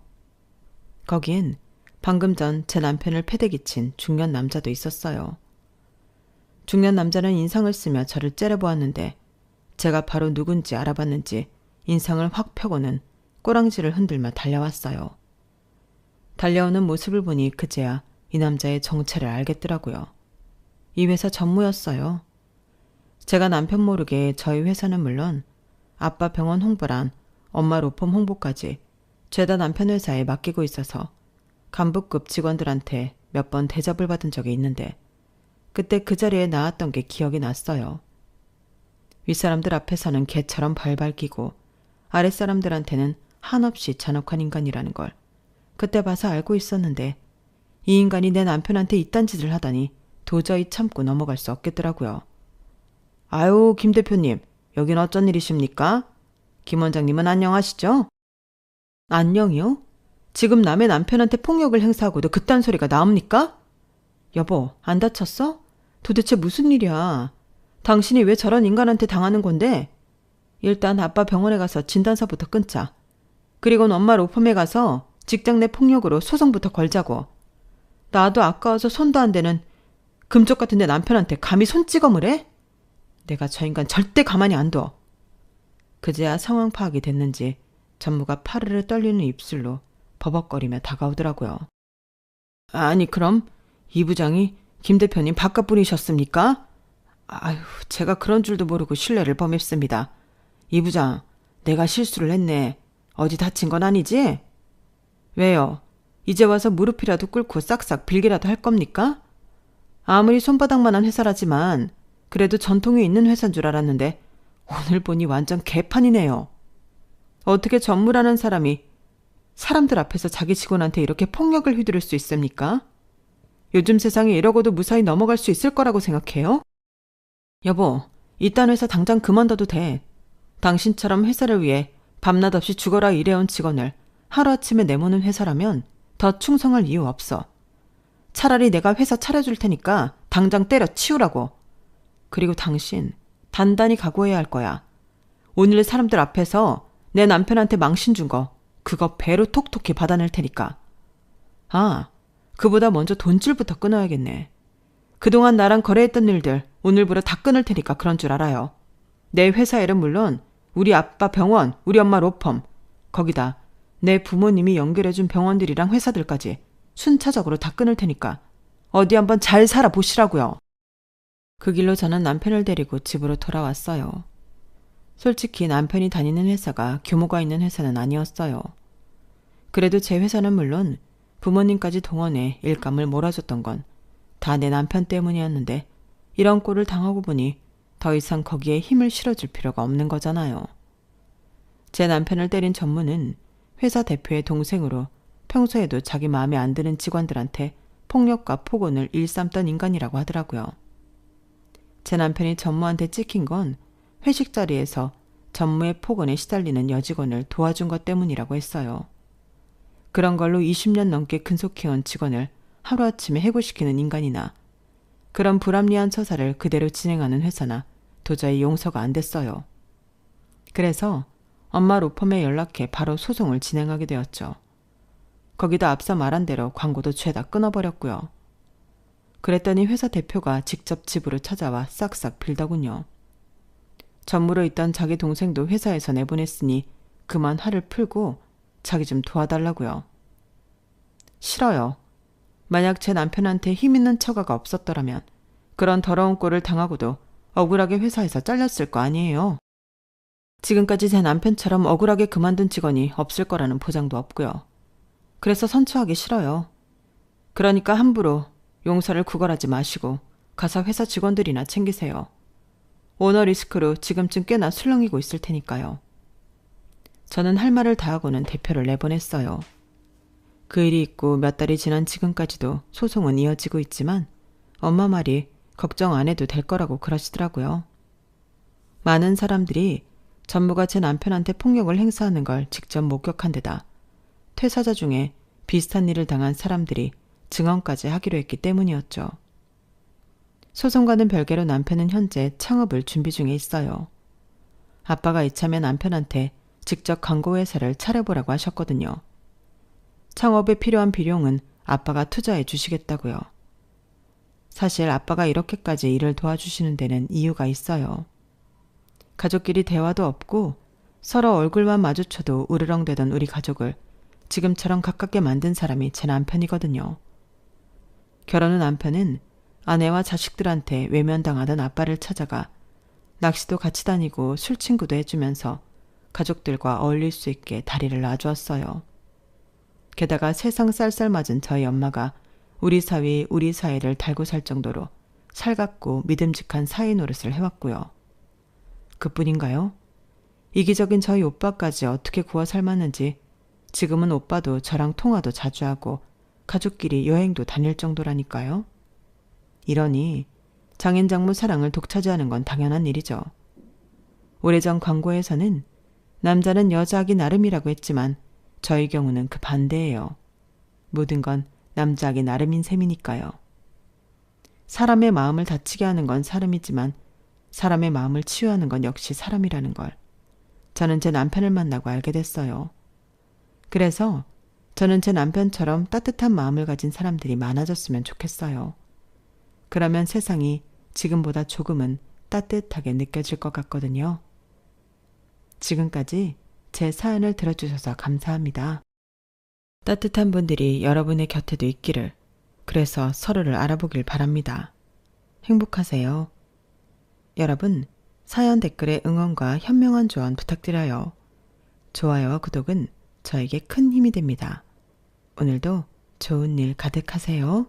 거기엔 방금 전 제 남편을 패대기 친 중년 남자도 있었어요. 중년 남자는 인상을 쓰며 저를 째려보았는데 제가 바로 누군지 알아봤는지 인상을 확 펴고는 꼬랑지를 흔들며 달려왔어요. 달려오는 모습을 보니 그제야 이 남자의 정체를 알겠더라고요. 이 회사 전무였어요. 제가 남편 모르게 저희 회사는 물론 아빠 병원 홍보란 엄마 로펌 홍보까지 죄다 남편 회사에 맡기고 있어서 간부급 직원들한테 몇 번 대접을 받은 적이 있는데 그때 그 자리에 나왔던 게 기억이 났어요. 윗사람들 앞에서는 개처럼 발발 끼고 아랫사람들한테는 한없이 잔혹한 인간이라는 걸 그때 봐서 알고 있었는데 이 인간이 내 남편한테 이딴 짓을 하다니 도저히 참고 넘어갈 수 없겠더라고요. 아유, 김 대표님, 여긴 어쩐 일이십니까? 김 원장님은 안녕하시죠? 안녕이요? 지금 남의 남편한테 폭력을 행사하고도 그딴 소리가 나옵니까? 여보, 안 다쳤어? 도대체 무슨 일이야? 당신이 왜 저런 인간한테 당하는 건데? 일단 아빠 병원에 가서 진단서부터 끊자. 그리고는 엄마 로펌에 가서 직장 내 폭력으로 소송부터 걸자고. 나도 아까워서 손도 안 대는 금쪽 같은 내 남편한테 감히 손찌검을 해? 내가 저 인간 절대 가만히 안 둬. 그제야 상황 파악이 됐는지 전무가 파르르 떨리는 입술로 버벅거리며 다가오더라고요. 아니 그럼 이 부장이 김 대표님 바깥분이셨습니까? 아유, 제가 그런 줄도 모르고 신뢰를 범했습니다. 이 부장, 내가 실수를 했네. 어디 다친 건 아니지? 왜요? 이제 와서 무릎이라도 꿇고 싹싹 빌기라도 할 겁니까? 아무리 손바닥만한 회사라지만 그래도 전통이 있는 회사인 줄 알았는데 오늘 보니 완전 개판이네요. 어떻게 전무라는 사람이 사람들 앞에서 자기 직원한테 이렇게 폭력을 휘두를 수 있습니까? 요즘 세상에 이러고도 무사히 넘어갈 수 있을 거라고 생각해요? 여보, 이딴 회사 당장 그만둬도 돼. 당신처럼 회사를 위해 밤낮 없이 죽어라 일해온 직원을 하루아침에 내모는 회사라면 더 충성할 이유 없어. 차라리 내가 회사 차려줄 테니까 당장 때려치우라고. 그리고 당신 단단히 각오해야 할 거야. 오늘 사람들 앞에서 내 남편한테 망신 준 거 그거 배로 톡톡히 받아낼 테니까. 아, 그보다 먼저 돈줄부터 끊어야겠네. 그동안 나랑 거래했던 일들 오늘부로 다 끊을 테니까 그런 줄 알아요. 내 회사 일은 물론 우리 아빠 병원, 우리 엄마 로펌, 거기다 내 부모님이 연결해준 병원들이랑 회사들까지 순차적으로 다 끊을 테니까 어디 한번 잘 살아보시라고요. 그 길로 저는 남편을 데리고 집으로 돌아왔어요. 솔직히 남편이 다니는 회사가 규모가 있는 회사는 아니었어요. 그래도 제 회사는 물론 부모님까지 동원해 일감을 몰아줬던 건 다 내 남편 때문이었는데 이런 꼴을 당하고 보니 더 이상 거기에 힘을 실어줄 필요가 없는 거잖아요. 제 남편을 때린 전무는 회사 대표의 동생으로 평소에도 자기 마음에 안 드는 직원들한테 폭력과 폭언을 일삼던 인간이라고 하더라고요. 제 남편이 전무한테 찍힌 건 회식 자리에서 전무의 폭언에 시달리는 여직원을 도와준 것 때문이라고 했어요. 그런 걸로 20년 넘게 근속해온 직원을 하루아침에 해고시키는 인간이나 그런 불합리한 처사를 그대로 진행하는 회사나 도저히 용서가 안 됐어요. 그래서 엄마 로펌에 연락해 바로 소송을 진행하게 되었죠. 거기다 앞서 말한 대로 광고도 죄다 끊어버렸고요. 그랬더니 회사 대표가 직접 집으로 찾아와 싹싹 빌더군요. 전무로 있던 자기 동생도 회사에서 내보냈으니 그만 화를 풀고 자기 좀 도와달라고요. 싫어요. 만약 제 남편한테 힘있는 처가가 없었더라면 그런 더러운 꼴을 당하고도 억울하게 회사에서 잘렸을 거 아니에요. 지금까지 제 남편처럼 억울하게 그만둔 직원이 없을 거라는 보장도 없고요. 그래서 선처하기 싫어요. 그러니까 함부로 용서를 구걸하지 마시고 가서 회사 직원들이나 챙기세요. 오너 리스크로 지금쯤 꽤나 술렁이고 있을 테니까요. 저는 할 말을 다 하고는 대표를 내보냈어요. 그 일이 있고 몇 달이 지난 지금까지도 소송은 이어지고 있지만 엄마 말이 걱정 안 해도 될 거라고 그러시더라고요. 많은 사람들이 전무가 제 남편한테 폭력을 행사하는 걸 직접 목격한 데다 퇴사자 중에 비슷한 일을 당한 사람들이 증언까지 하기로 했기 때문이었죠. 소송과는 별개로 남편은 현재 창업을 준비 중에 있어요. 아빠가 이참에 남편한테 직접 광고회사를 차려보라고 하셨거든요. 창업에 필요한 비용은 아빠가 투자해 주시겠다고요. 사실 아빠가 이렇게까지 일을 도와주시는 데는 이유가 있어요. 가족끼리 대화도 없고 서로 얼굴만 마주쳐도 으르렁대던 우리 가족을 지금처럼 가깝게 만든 사람이 제 남편이거든요. 결혼 후 남편은 아내와 자식들한테 외면당하던 아빠를 찾아가 낚시도 같이 다니고 술친구도 해주면서 가족들과 어울릴 수 있게 다리를 놔주었어요. 게다가 세상 쌀쌀 맞은 저희 엄마가 우리 사위, 우리 사이를 달고 살 정도로 살갑고 믿음직한 사위 노릇을 해왔고요. 그뿐인가요? 이기적인 저희 오빠까지 어떻게 구워 삶았는지 지금은 오빠도 저랑 통화도 자주 하고 가족끼리 여행도 다닐 정도라니까요. 이러니 장인장모 사랑을 독차지하는 건 당연한 일이죠. 오래전 광고에서는 남자는 여자하기 나름이라고 했지만 저희 경우는 그 반대예요. 모든 건 남자하기 나름인 셈이니까요. 사람의 마음을 다치게 하는 건 사람이지만 사람의 마음을 치유하는 건 역시 사람이라는 걸 저는 제 남편을 만나고 알게 됐어요. 그래서 저는 제 남편처럼 따뜻한 마음을 가진 사람들이 많아졌으면 좋겠어요. 그러면 세상이 지금보다 조금은 따뜻하게 느껴질 것 같거든요. 지금까지 제 사연을 들어주셔서 감사합니다. 따뜻한 분들이 여러분의 곁에도 있기를, 그래서 서로를 알아보길 바랍니다. 행복하세요. 여러분, 사연 댓글에 응원과 현명한 조언 부탁드려요. 좋아요와 구독은 저에게 큰 힘이 됩니다. 오늘도 좋은 일 가득하세요.